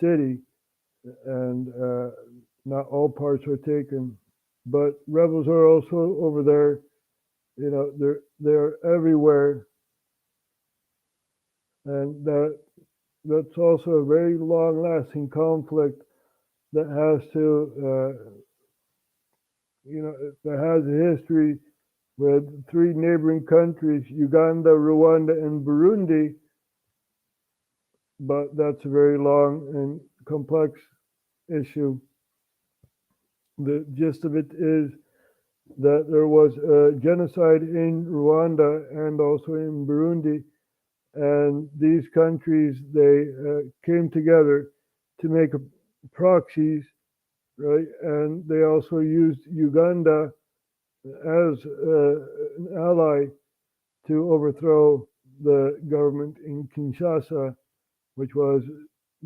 city, and not all parts are taken, but rebels are also over there. They're everywhere, and that's also a very long-lasting conflict that has that has a history with 3 neighboring countries, Uganda, Rwanda, and Burundi. But that's a very long and complex issue. The gist of it is that there was a genocide in Rwanda and also in Burundi, and these countries, they came together to make proxies, right? And they also used Uganda as an ally to overthrow the government in Kinshasa, which was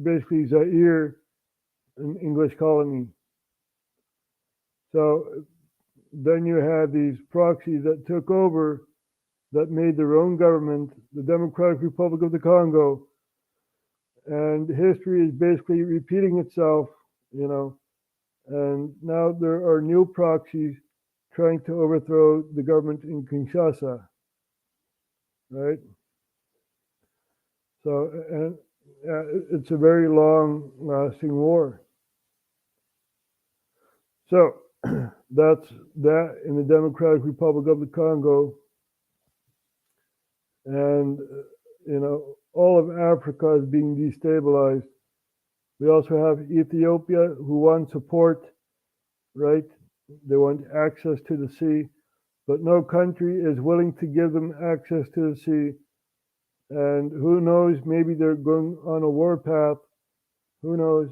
basically Zaire, an English colony. So then you had these proxies that took over, that made their own government, the Democratic Republic of the Congo. And history is basically repeating itself, and now there are new proxies trying to overthrow the government in Kinshasa, right? So, and it's a very long-lasting war. So, that's that in the Democratic Republic of the Congo. And, all of Africa is being destabilized. We also have Ethiopia, who want support, right? They want access to the sea, but no country is willing to give them access to the sea. And who knows, maybe they're going on a war path. Who knows?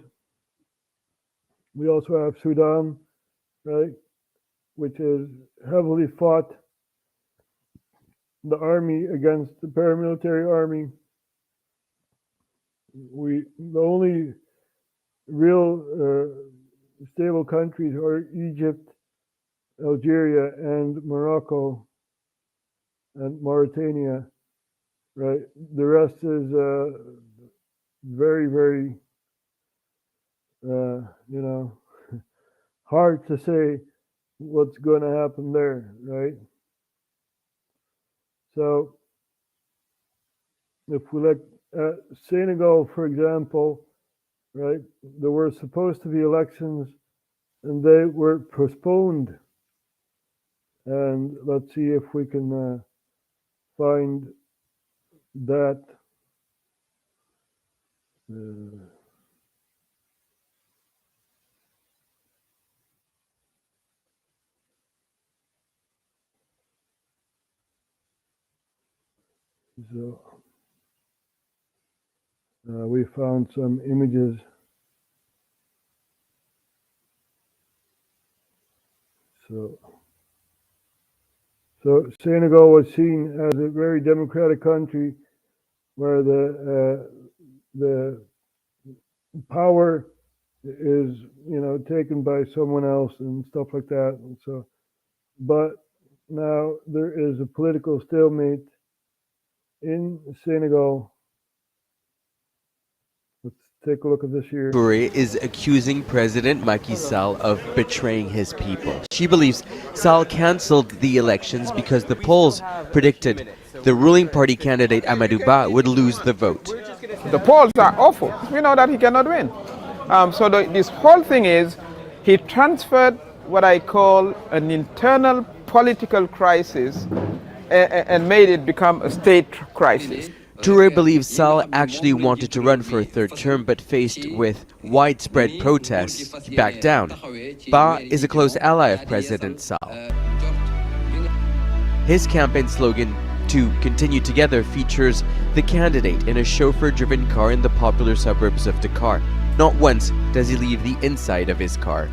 We also have Sudan, right? Which is heavily fought, the army against the paramilitary army. The only real stable countries are Egypt, Algeria, and Morocco, and Mauritania, right? The rest is very, very, hard to say what's going to happen there, right? So if we look at Senegal, for example, right, there were supposed to be elections and they were postponed. And let's see if we can find that. So we found some images. So So Senegal was seen as a very democratic country where the power is, taken by someone else and stuff like that. And so, but now there is a political stalemate in Senegal. Let's take a look at this here. Touré is accusing President Macky Sall of betraying his people. She believes Sall cancelled the elections because the polls predicted the ruling party candidate Amadou Ba would lose the vote. The polls are awful. We know that he cannot win. This whole thing is he transferred what I call an internal political crisis and made it become a state crisis. Touré believes Sall actually wanted to run for a third term, but faced with widespread protests, he backed down. Ba is a close ally of President Sall. His campaign slogan, "To Continue Together," features the candidate in a chauffeur-driven car in the popular suburbs of Dakar. Not once does he leave the inside of his car.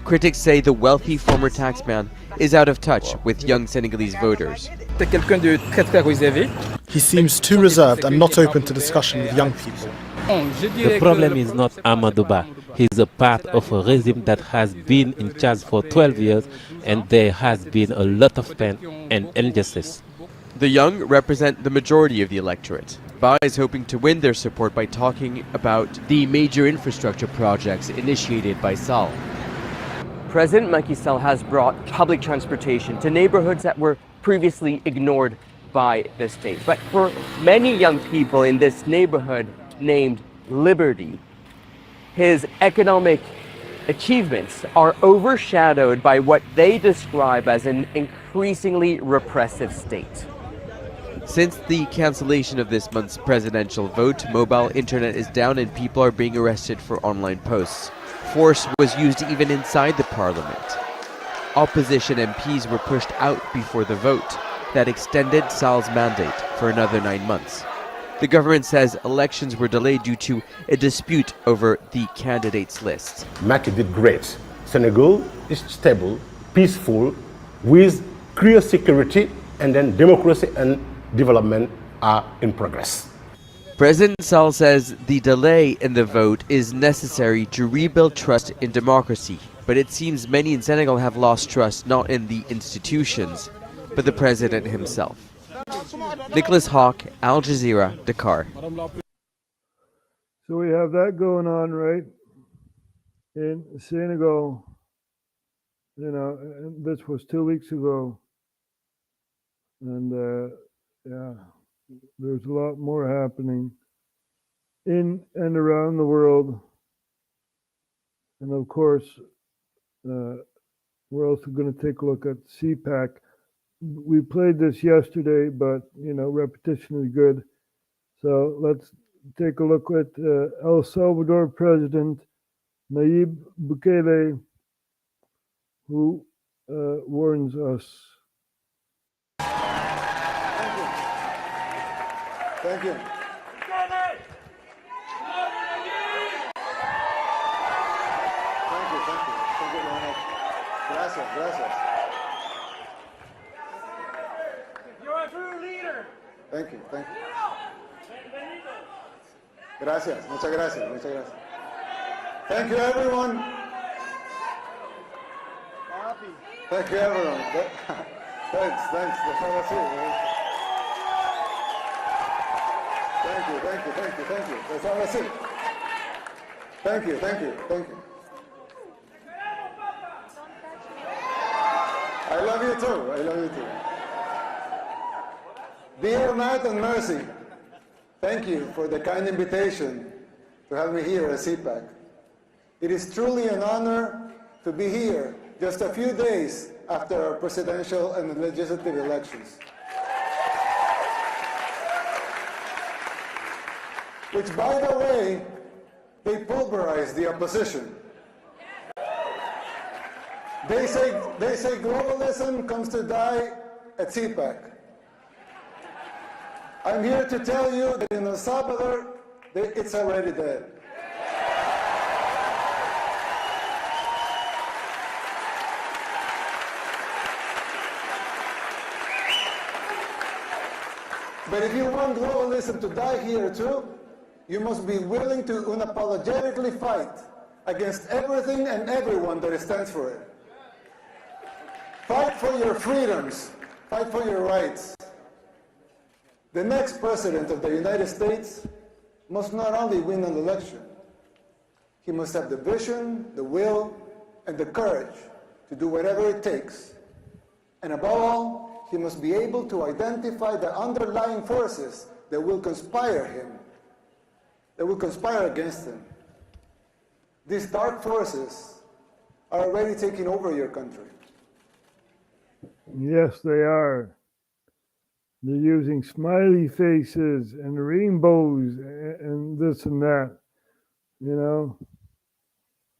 Critics say the wealthy former taxman is out of touch with young Senegalese voters. He seems too reserved and not open to discussion with young people. The problem is not Amadou Ba. He's a part of a regime that has been in charge for 12 years, and there has been a lot of pain and injustice. The young represent the majority of the electorate. Ba is hoping to win their support by talking about the major infrastructure projects initiated by Sall. President Macky Sall has brought public transportation to neighborhoods that were previously ignored by the state. But for many young people in this neighborhood named Liberty, his economic achievements are overshadowed by what they describe as an increasingly repressive state. Since the cancellation of this month's presidential vote, mobile internet is down and people are being arrested for online posts. Force was used even inside the parliament. Opposition MPs were pushed out before the vote. That extended Sall's mandate for another 9 months. The government says elections were delayed due to a dispute over the candidates' list. Macky did great. Senegal is stable, peaceful, with clear security, and then democracy and development are in progress. President Sall says the delay in the vote is necessary to rebuild trust in democracy, but it seems many in Senegal have lost trust not in the institutions, but the president himself. Nicholas Hawk, Al Jazeera, Dakar. So we have that going on, right? In Senegal, and this was 2 weeks ago. And there's a lot more happening in and around the world. And of course, we're also going to take a look at CPAC. We played this yesterday, but repetition is good. So let's take a look at El Salvador President Nayib Bukele, who warns us. Thank you. Thank you very much. Gracias. You're a true leader. Thank you. Gracias, muchas gracias. Thank you, everyone. Thank you, everyone. Thanks. That's all I see. Thank you. That's all I see. Thank you. I love you too. Dear Matt and Mercy, thank you for the kind invitation to have me here at CPAC. It is truly an honor to be here just a few days after our presidential and legislative elections. Which, by the way, they pulverized the opposition. They say globalism comes to die at CPAC. I'm here to tell you that in El Salvador, it's already dead. But if you want globalism to die here too, you must be willing to unapologetically fight against everything and everyone that stands for it. Fight for your freedoms, fight for your rights. The next president of the United States must not only win an election, he must have the vision, the will, and the courage to do whatever it takes. And above all, he must be able to identify the underlying forces that will conspire against him. These dark forces are already taking over your country. Yes, they are. They're using smiley faces and rainbows and this and that. You know,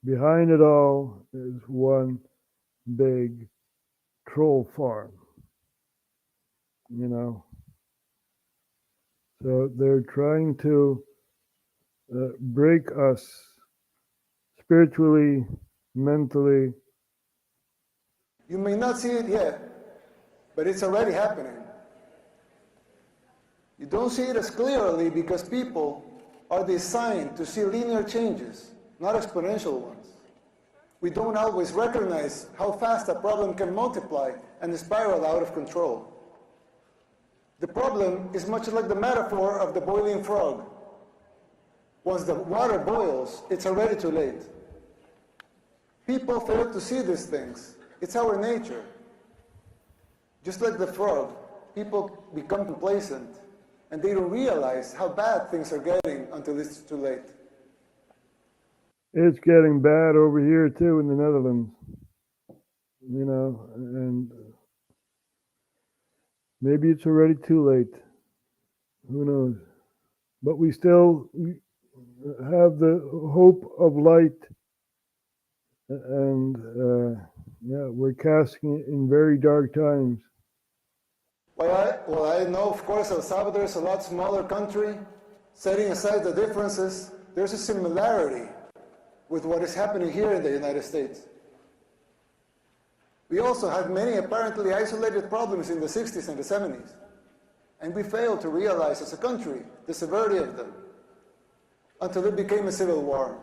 behind it all is one big troll farm. You know, so they're trying to break us spiritually, mentally. You may not see it yet, but it's already happening. You don't see it as clearly because people are designed to see linear changes, not exponential ones. We don't always recognize how fast a problem can multiply and spiral out of control. The problem is much like the metaphor of the boiling frog. Once the water boils, it's already too late. People fail to see these things. It's our nature. Just like the frog, people become complacent and they don't realize how bad things are getting until it's too late. It's getting bad over here too in the Netherlands. You know, and maybe it's already too late. Who knows? But we still have the hope of light, and yeah, we're casting it in very dark times. Well, I know, of course, El Salvador is a lot smaller country. Setting aside the differences, there's a similarity with what is happening here in the United States. We also had many apparently isolated problems in the 60s and the 70s, and we failed to realize as a country the severity of them until it became a civil war.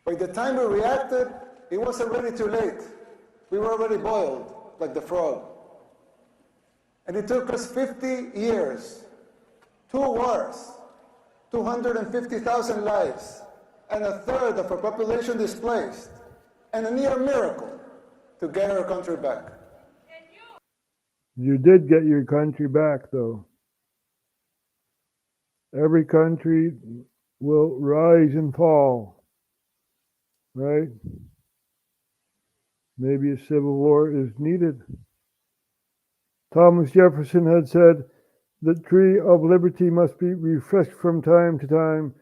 By the time we reacted, it was already too late. We were already boiled like the frog. And it took us 50 years, 2 wars, 250,000 lives, and a third of our population displaced, and a near miracle to get our country back. You did get your country back, though. Every country will rise and fall, right? Maybe a civil war is needed. Thomas Jefferson had said, "The tree of liberty must be refreshed from time to time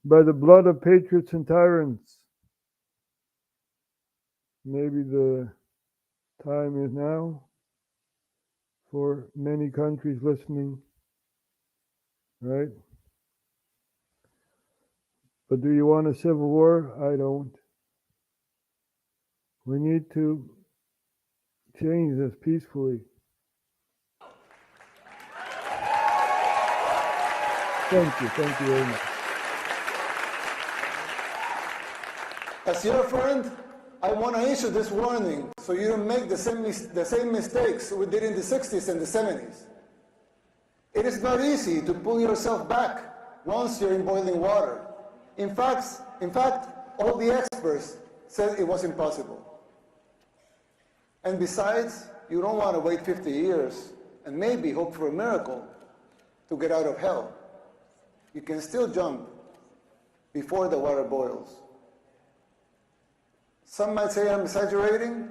by the blood of patriots and tyrants." Maybe the time is now for many countries listening, right? But do you want a civil war? I don't. We need to change this peacefully. Thank you very much. As your friend, I want to issue this warning so you don't make the same mistakes we did in the 60s and the 70s. It is not easy to pull yourself back once you're in boiling water. In fact, all the experts said it was impossible. And besides, you don't want to wait 50 years and maybe hope for a miracle to get out of hell. You can still jump before the water boils. Some might say I'm exaggerating,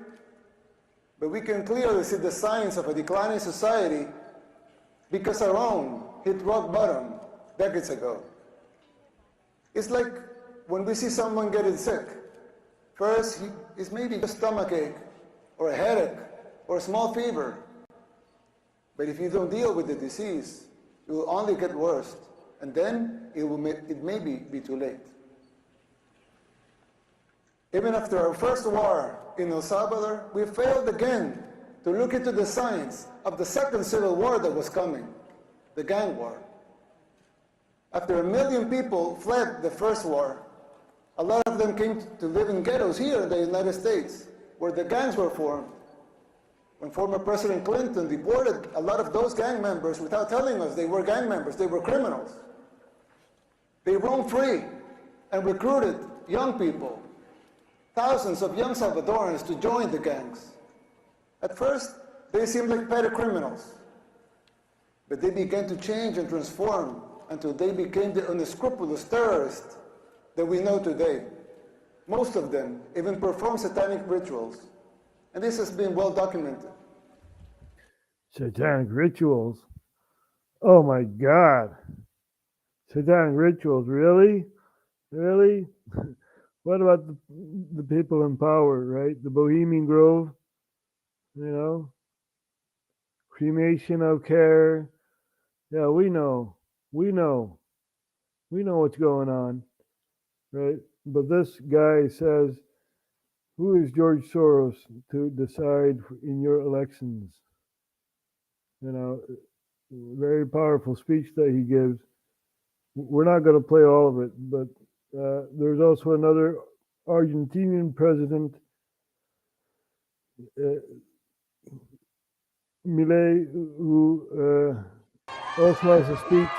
but we can clearly see the signs of a declining society because our own hit rock bottom decades ago. It's like when we see someone getting sick. First, it's maybe a stomachache, or a headache, or a small fever. But if you don't deal with the disease, it will only get worse, and then it may be too late. Even after our first war in El Salvador, we failed again to look into the science of the second civil war that was coming, the gang war. After 1 million people fled the first war, a lot of them came to live in ghettos here in the United States, where the gangs were formed. When former President Clinton deported a lot of those gang members without telling us they were gang members, they were criminals. They roamed free and recruited young people, thousands of young Salvadorans to join the gangs. At first, they seemed like petty criminals, but they began to change and transform until they became the unscrupulous terrorists that we know today. Most of them even perform satanic rituals, and this has been well documented. Satanic rituals? Oh my God. Satanic rituals, really? Really? What about the people in power, right? The Bohemian Grove, you know? Cremation of care. Yeah, we know what's going on, right? But this guy says, who is George Soros to decide in your elections? You know, very powerful speech that he gives. We're not going to play all of it, but there's also another Argentinian president, Milei, who also has a speech.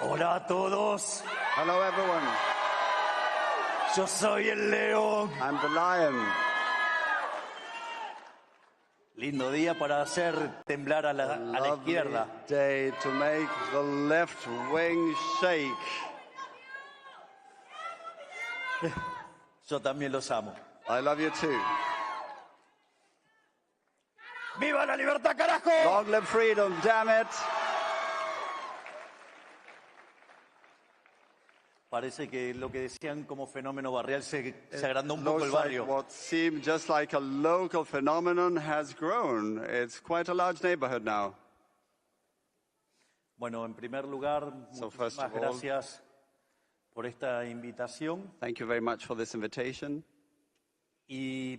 Hola a todos. Hello everyone. Yo soy el león. I'm the lion. Lindo día para hacer temblar a la izquierda. Day to make the left wing shake. Yo también los amo. I love you too. ¡Viva la libertad, carajo! Long live freedom, damn it. Parece que lo que decían como fenómeno barrial se agrandó un poco el barrio. Like what seemed just like a local phenomenon has grown. It's quite a large neighborhood now. Bueno, en primer lugar, muchísimas gracias por esta invitación. Thank you very much for this invitation. Y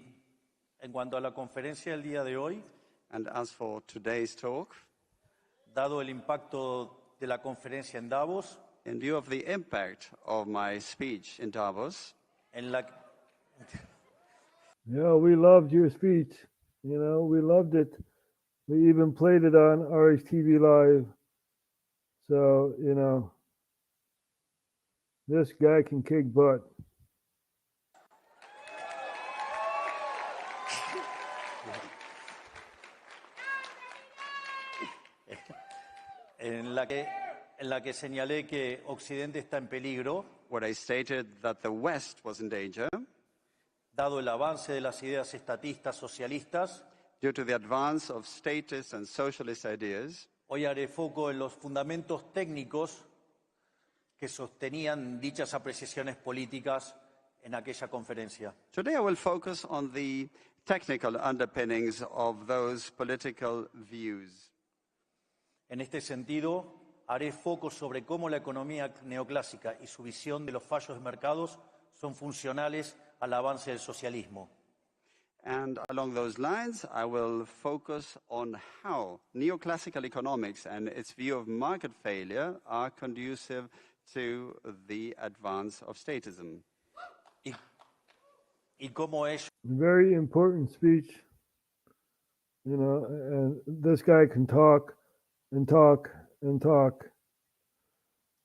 en cuanto a la conferencia del día de hoy, and as for today's talk, dado el impacto de la conferencia en Davos, in view of the impact of my speech in Davos, yeah, we loved your speech. You know, we loved it. We even played it on RHTVLive. So, you know, this guy can kick butt. en la que señalé que Occidente está en peligro, where I stated that the West was in danger, dado el avance de las ideas estatistas socialistas, due to the advance of statist and socialist ideas. Hoy haré foco en los fundamentos técnicos que sostenían dichas apreciaciones políticas en aquella conferencia. Today I will focus on the technical underpinnings of those political views. En este sentido, haré foco sobre cómo la economía neoclásica y su visión de los fallos de mercados son funcionales al avance del socialismo. And along those lines, I will focus on how neoclassical economics and its view of market failure are conducive to the advance of statism. Y cómo ello. Very important speech. You know, and this guy can talk and talk and talk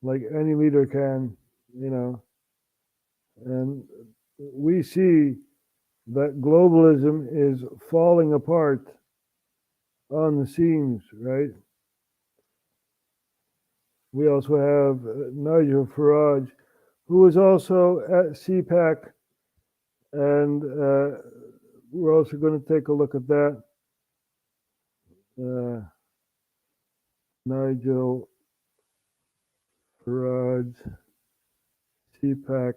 like any leader can, you know. And we see that globalism is falling apart on the seams, right? We also have Nigel Farage, who was also at CPAC, and we're also going to take a look at that. Nigel Farage, CPAC,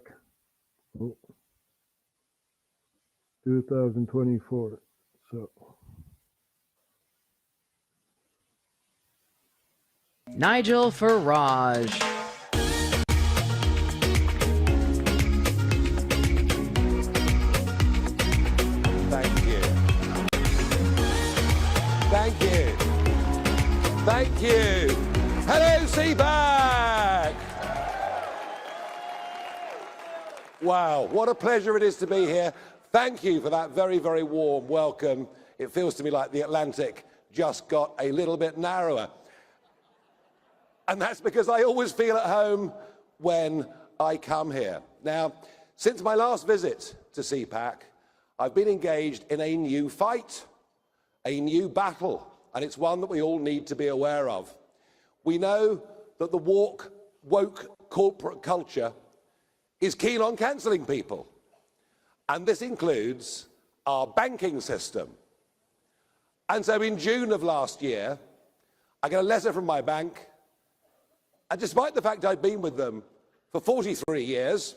2024. So Nigel Farage. Thank you. Thank you. Thank you. Hello, CPAC! Wow, what a pleasure it is to be here. Thank you for that very, very warm welcome. It feels to me like the Atlantic just got a little bit narrower. And that's because I always feel at home when I come here. Now, since my last visit to CPAC, I've been engaged in a new fight, a new battle, and it's one that we all need to be aware of. We know that the woke corporate culture is keen on cancelling people, and this includes our banking system. And so in June of last year, I got a letter from my bank, and despite the fact I'd been with them for 43 years,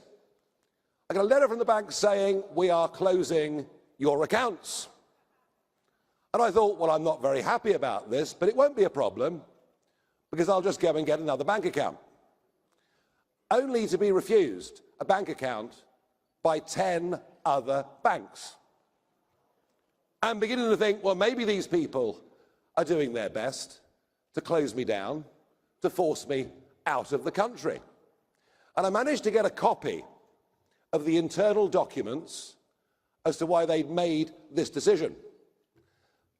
I got a letter from the bank saying, we are closing your accounts. And I thought, well, I'm not very happy about this, but it won't be a problem because I'll just go and get another bank account. Only to be refused a bank account by 10 other banks. I'm beginning to think, well, maybe these people are doing their best to close me down, to force me out of the country. And I managed to get a copy of the internal documents as to why they'd made this decision.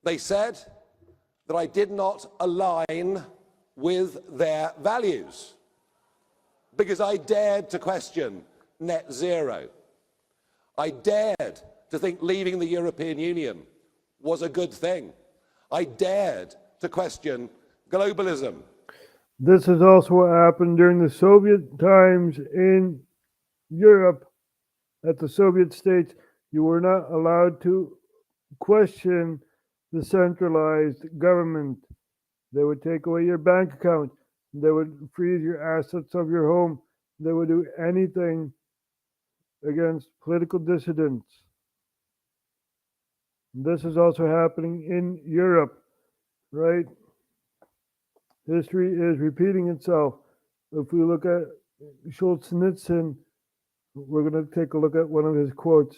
They said that I did not align with their values because I dared to question net zero. I dared to think leaving the European Union was a good thing. I dared to question globalism. This is also what happened during the Soviet times in Europe. At the Soviet states, you were not allowed to question the centralized government. They would take away your bank account. They would freeze your assets of your home. They would do anything against political dissidents. This is also happening in Europe, right? History is repeating itself. If we look at Solzhenitsyn, we're going to take a look at one of his quotes.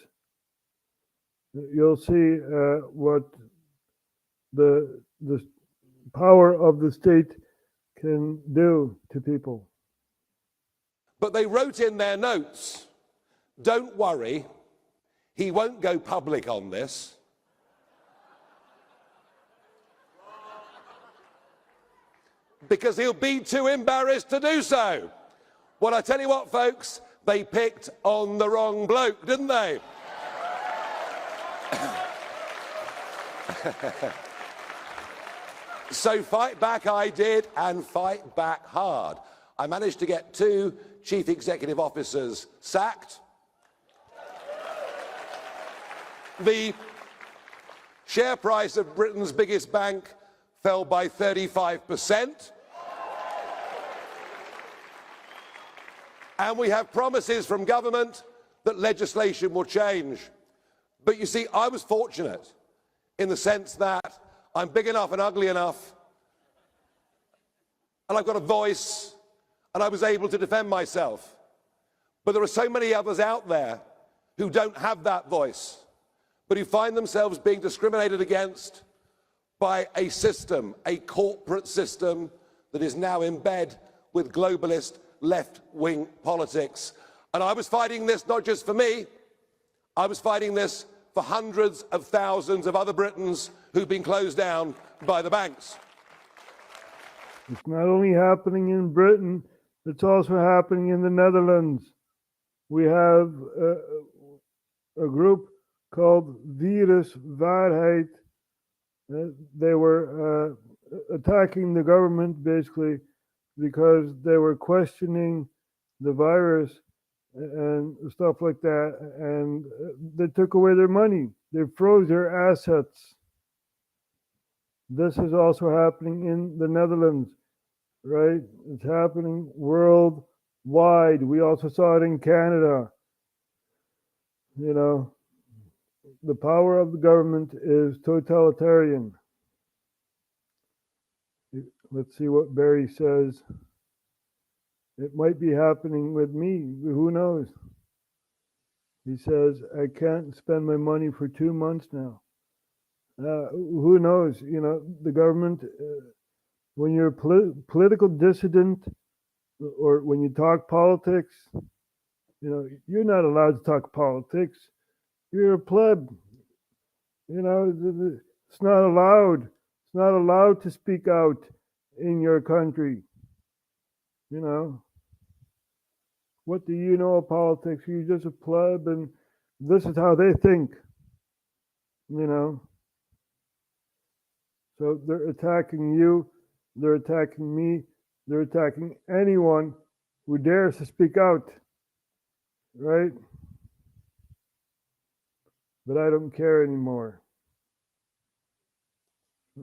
You'll see what the power of the state can do to people. But they wrote in their notes, don't worry, he won't go public on this. Because he'll be too embarrassed to do so. Well, I tell you what, folks, they picked on the wrong bloke, didn't they? So fight back I did, and fight back hard. I managed to get 2 chief executive officers sacked. The share price of Britain's biggest bank fell by 35%. And we have promises from government that legislation will change. But you see, I was fortunate in the sense that I'm big enough and ugly enough, and I've got a voice, and I was able to defend myself. But there are so many others out there who don't have that voice, but who find themselves being discriminated against by a system, a corporate system that is now in bed with globalist left-wing politics. And I was fighting this not just for me, I was fighting this for hundreds of thousands of other Britons who've been closed down by the banks. It's not only happening in Britain, it's also happening in the Netherlands. We have a group called Virus Waarheid. They were attacking the government basically because they were questioning the virus and stuff like that, and they took away their money. They froze their assets. This is also happening in the Netherlands, right? It's happening worldwide. We also saw it in Canada. You know, the power of the government is totalitarian. Let's see what Barry says. It might be happening with me. Who knows? He says, I can't spend my money for 2 months now. Who knows? You know, the government, when you're a political dissident or when you talk politics, you know, you're not allowed to talk politics. You're a pleb. You know, it's not allowed. It's not allowed to speak out in your country. You know, what do you know of politics? You're just a pleb, and this is how they think. You know. So they're attacking you, they're attacking me, they're attacking anyone who dares to speak out, right? But I don't care anymore.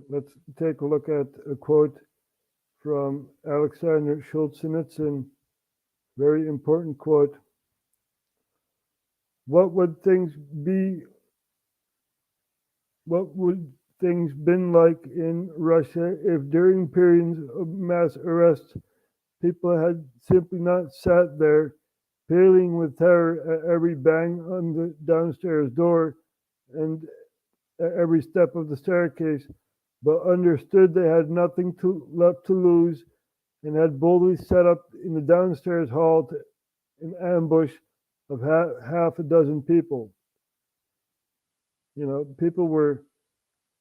Let's take a look at a quote from Alexander Solzhenitsyn, very important quote. What would things been like in Russia if during periods of mass arrests, people had simply not sat there paling with terror at every bang on the downstairs door and at every step of the staircase, but understood they had nothing left to lose and had boldly set up in the downstairs hall an ambush of half a dozen people. You know, people were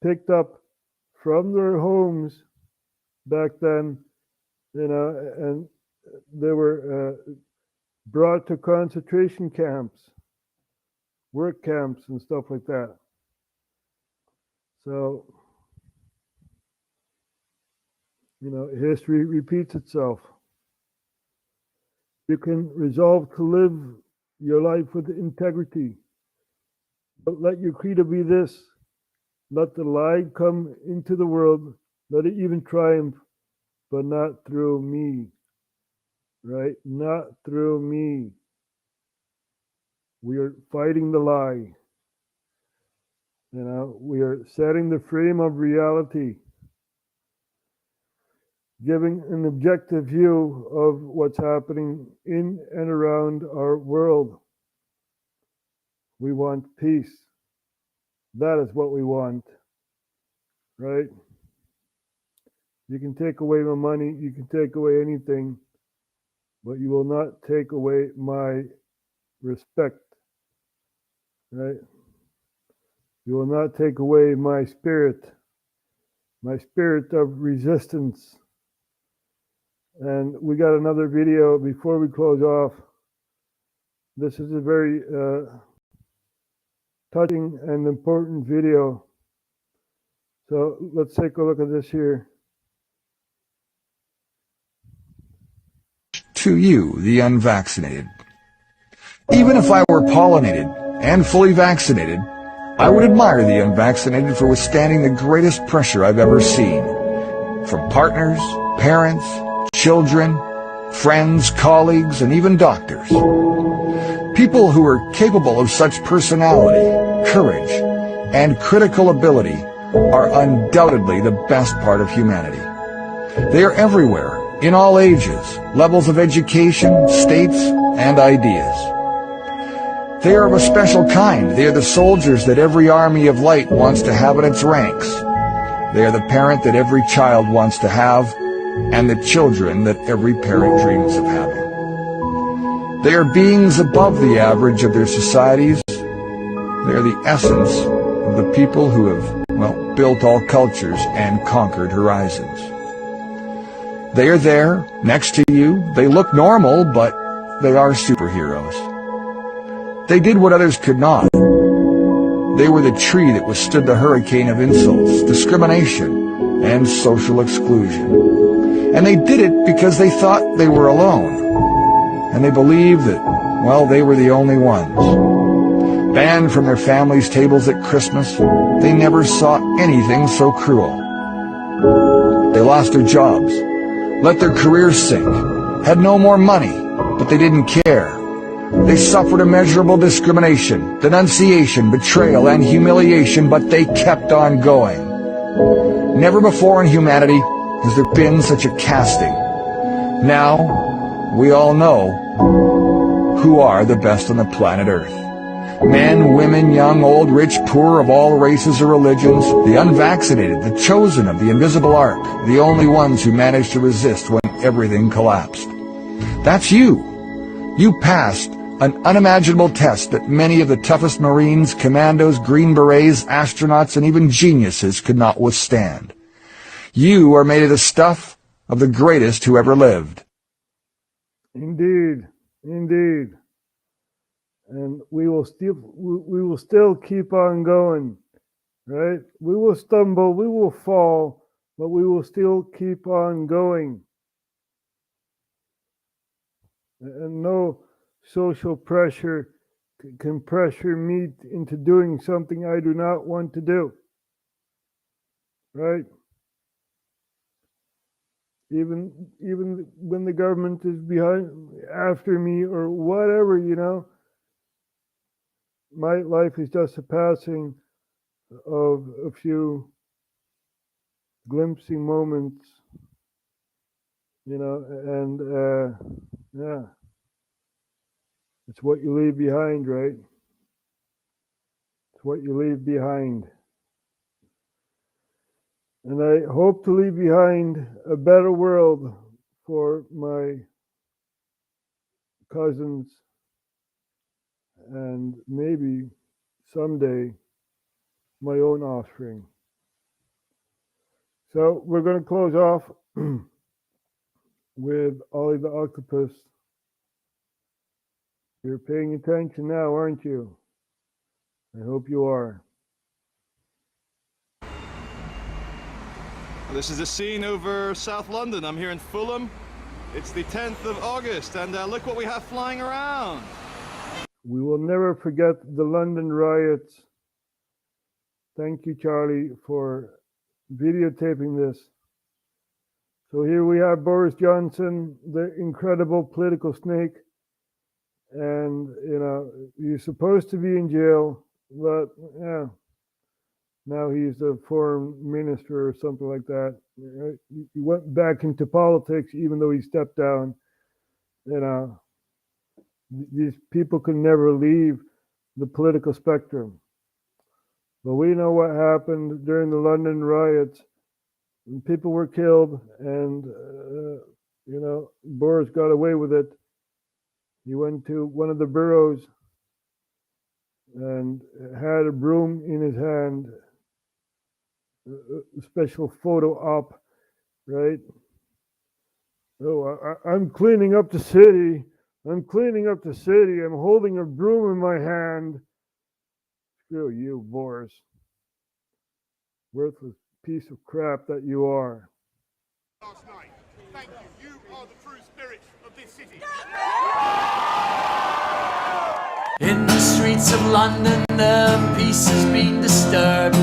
picked up from their homes back then, you know, and they were brought to concentration camps, work camps, and stuff like that. So, you know, history repeats itself. You can resolve to live your life with integrity, but let your credo be this: let the light come into the world, let it even triumph, but not through me, right? Not through me. We are fighting the lie. You know, we are setting the frame of reality, giving an objective view of what's happening in and around our world. We want peace. That is what we want, right? You can take away my money, you can take away anything, but you will not take away my respect, right? You will not take away my spirit of resistance. And we got another video before we close off. This is a very touching and important video. So let's take a look at this here. To you, the unvaccinated. Even if I were pollinated and fully vaccinated, I would admire the unvaccinated for withstanding the greatest pressure I've ever seen. From partners, parents, children, friends, colleagues, and even doctors. People who are capable of such personality, courage, and critical ability are undoubtedly the best part of humanity. They are everywhere, in all ages, levels of education, states, and ideas. They are of a special kind. They are the soldiers that every army of light wants to have in its ranks. They are the parent that every child wants to have, and the children that every parent dreams of having. They are beings above the average of their societies. They are the essence of the people who have, well, built all cultures and conquered horizons. They are there, next to you. They look normal, but they are superheroes. They did what others could not. They were the tree that withstood the hurricane of insults, discrimination, and social exclusion. And they did it because they thought they were alone. And they believed that, well, they were the only ones. Banned from their families' tables at Christmas, they never saw anything so cruel. They lost their jobs, let their careers sink, had no more money, but they didn't care. They suffered immeasurable discrimination, denunciation, betrayal, and humiliation, but they kept on going. Never before in humanity has there been such a casting. Now, we all know who are the best on the planet Earth. Men, women, young, old, rich, poor, of all races or religions, the unvaccinated, the chosen of the invisible ark, the only ones who managed to resist when everything collapsed. That's you. You passed an unimaginable test that many of the toughest Marines, commandos, Green Berets, astronauts, and even geniuses could not withstand. You are made of the stuff of the greatest who ever lived. Indeed, indeed. And we will still keep on going, right? We will stumble, we will fall, but we will still keep on going. And no social pressure can pressure me into doing something I do not want to do, right? Even when the government is after me or whatever, you know, my life is just a passing of a few glimpsing moments, you know, and yeah, it's what you leave behind, right? It's what you leave behind. And I hope to leave behind a better world for my cousins and maybe someday my own offspring. So we're going to close off with Ollie the Octopus. You're paying attention now, aren't you? I hope you are. This is the scene over South London. I'm here in Fulham. It's the 10th of August, and look what we have flying around. We will never forget the London riots. Thank you, Charlie, for videotaping this. So here we have Boris Johnson, the incredible political snake. And, you know, he's supposed to be in jail, but, yeah. Now he's a foreign minister or something like that. He went back into politics even though he stepped down. You know, these people can never leave the political spectrum. But we know what happened during the London riots. People were killed and, you know, Boris got away with it. He went to one of the boroughs and had a broom in his hand, a special photo op, right? Oh, I'm cleaning up the city. I'm cleaning up the city. I'm holding a broom in my hand. Screw you, Boris. Worthless piece of crap that you are. Last night. Thank you. You are the true spirit of this city. In the streets of London, the peace has been disturbed.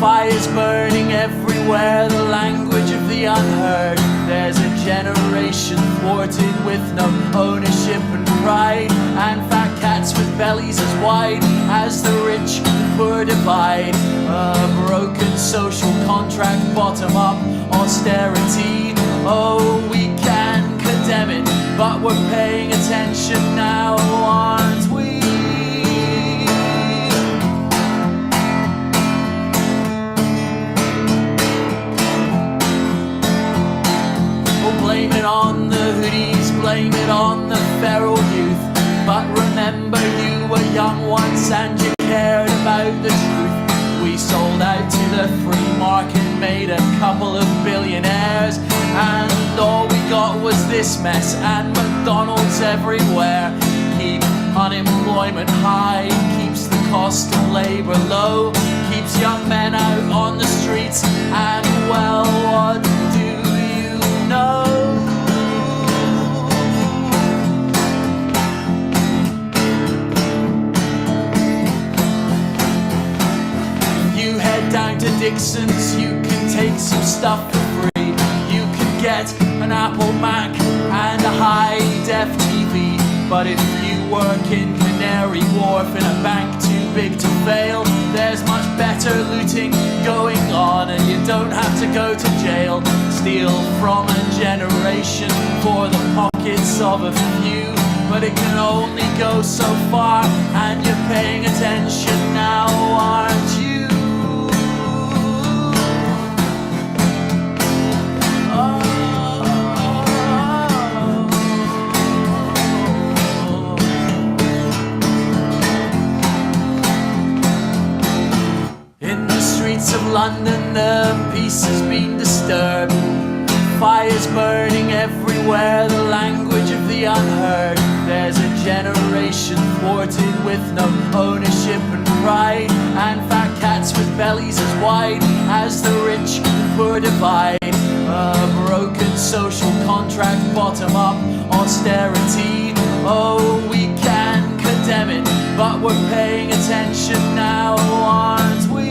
Fires burning everywhere, the language of the unheard. There's a generation thwarted with no ownership and pride, and fat cats with bellies as wide as the rich and poor divide. A broken social contract, bottom up austerity. Oh, we can condemn it, but we're paying attention now, aren't we? Blame it on the hoodies, blame it on the feral youth. But remember, you were young once and you cared about the truth. We sold out to the free market, made a couple of billionaires, and all we got was this mess and McDonald's everywhere. Keep unemployment high, keeps the cost of labour low, keeps young men out on the streets, and well, what do you know? Down to Dixon's, you can take some stuff for free. You can get an Apple Mac and a high-def TV. But if you work in Canary Wharf in a bank too big to fail, there's much better better looting going on, and you don't have to go to jail. Steal from a generation for the pockets of a few, but it can only go so far, and you're paying attention now, aren't you? In the streets of London, the peace has been disturbed. Fires burning everywhere, the language of the unheard. There's a generation thwarted with no ownership and pride, and fat cats with bellies as wide as the rich and poor divide. A broken social contract, bottom up austerity. Oh, we can condemn it, but we're paying attention now, aren't we?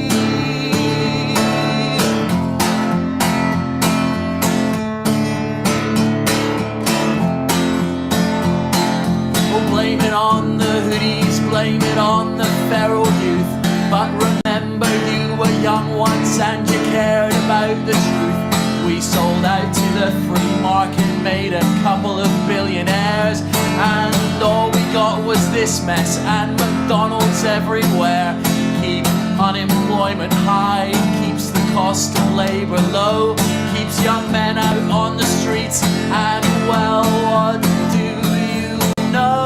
Blame it on the hoodies, blame it on the feral youth. But remember, you were young once and you cared about the truth. We sold out to the free market, made a couple of billionaires, and all we got was this mess and McDonald's everywhere. Keep unemployment high, keeps the cost of labour low, keeps young men out on the streets, and well, what do you know?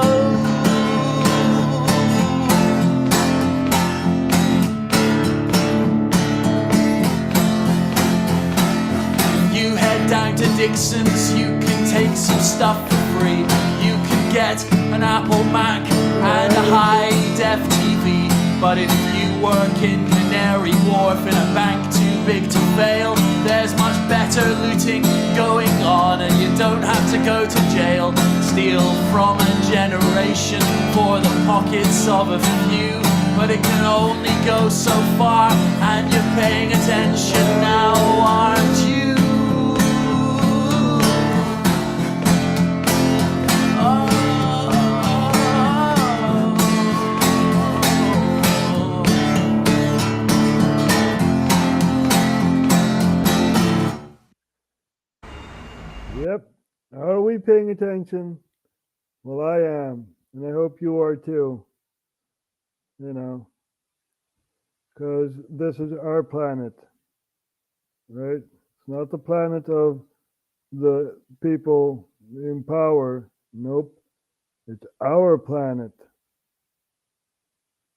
Down to Dixon's, you can take some stuff for free. You can get an Apple Mac and a high-def TV. But if you work in Canary Wharf in a bank too big to fail, there's much better looting going on, and you don't have to go to jail. Steal from a generation for the pockets of a few, but it can only go so far, and you're paying attention now, aren't you? Yep. Are we paying attention? Well, I am, and I hope you are too. You know, because this is our planet, right? It's not the planet of the people in power. Nope. It's our planet.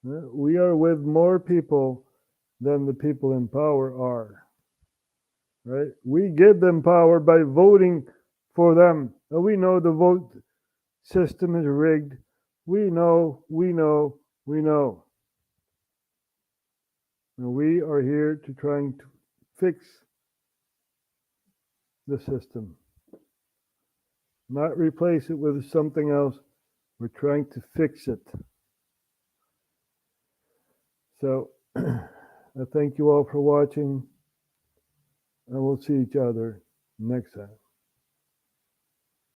We are with more people than the people in power are. Right? We give them power by voting for them. And we know the vote system is rigged. We know. And we are here to trying to fix the system. Not replace it with something else. We're trying to fix it. So I thank you all for watching, and we'll see each other next time.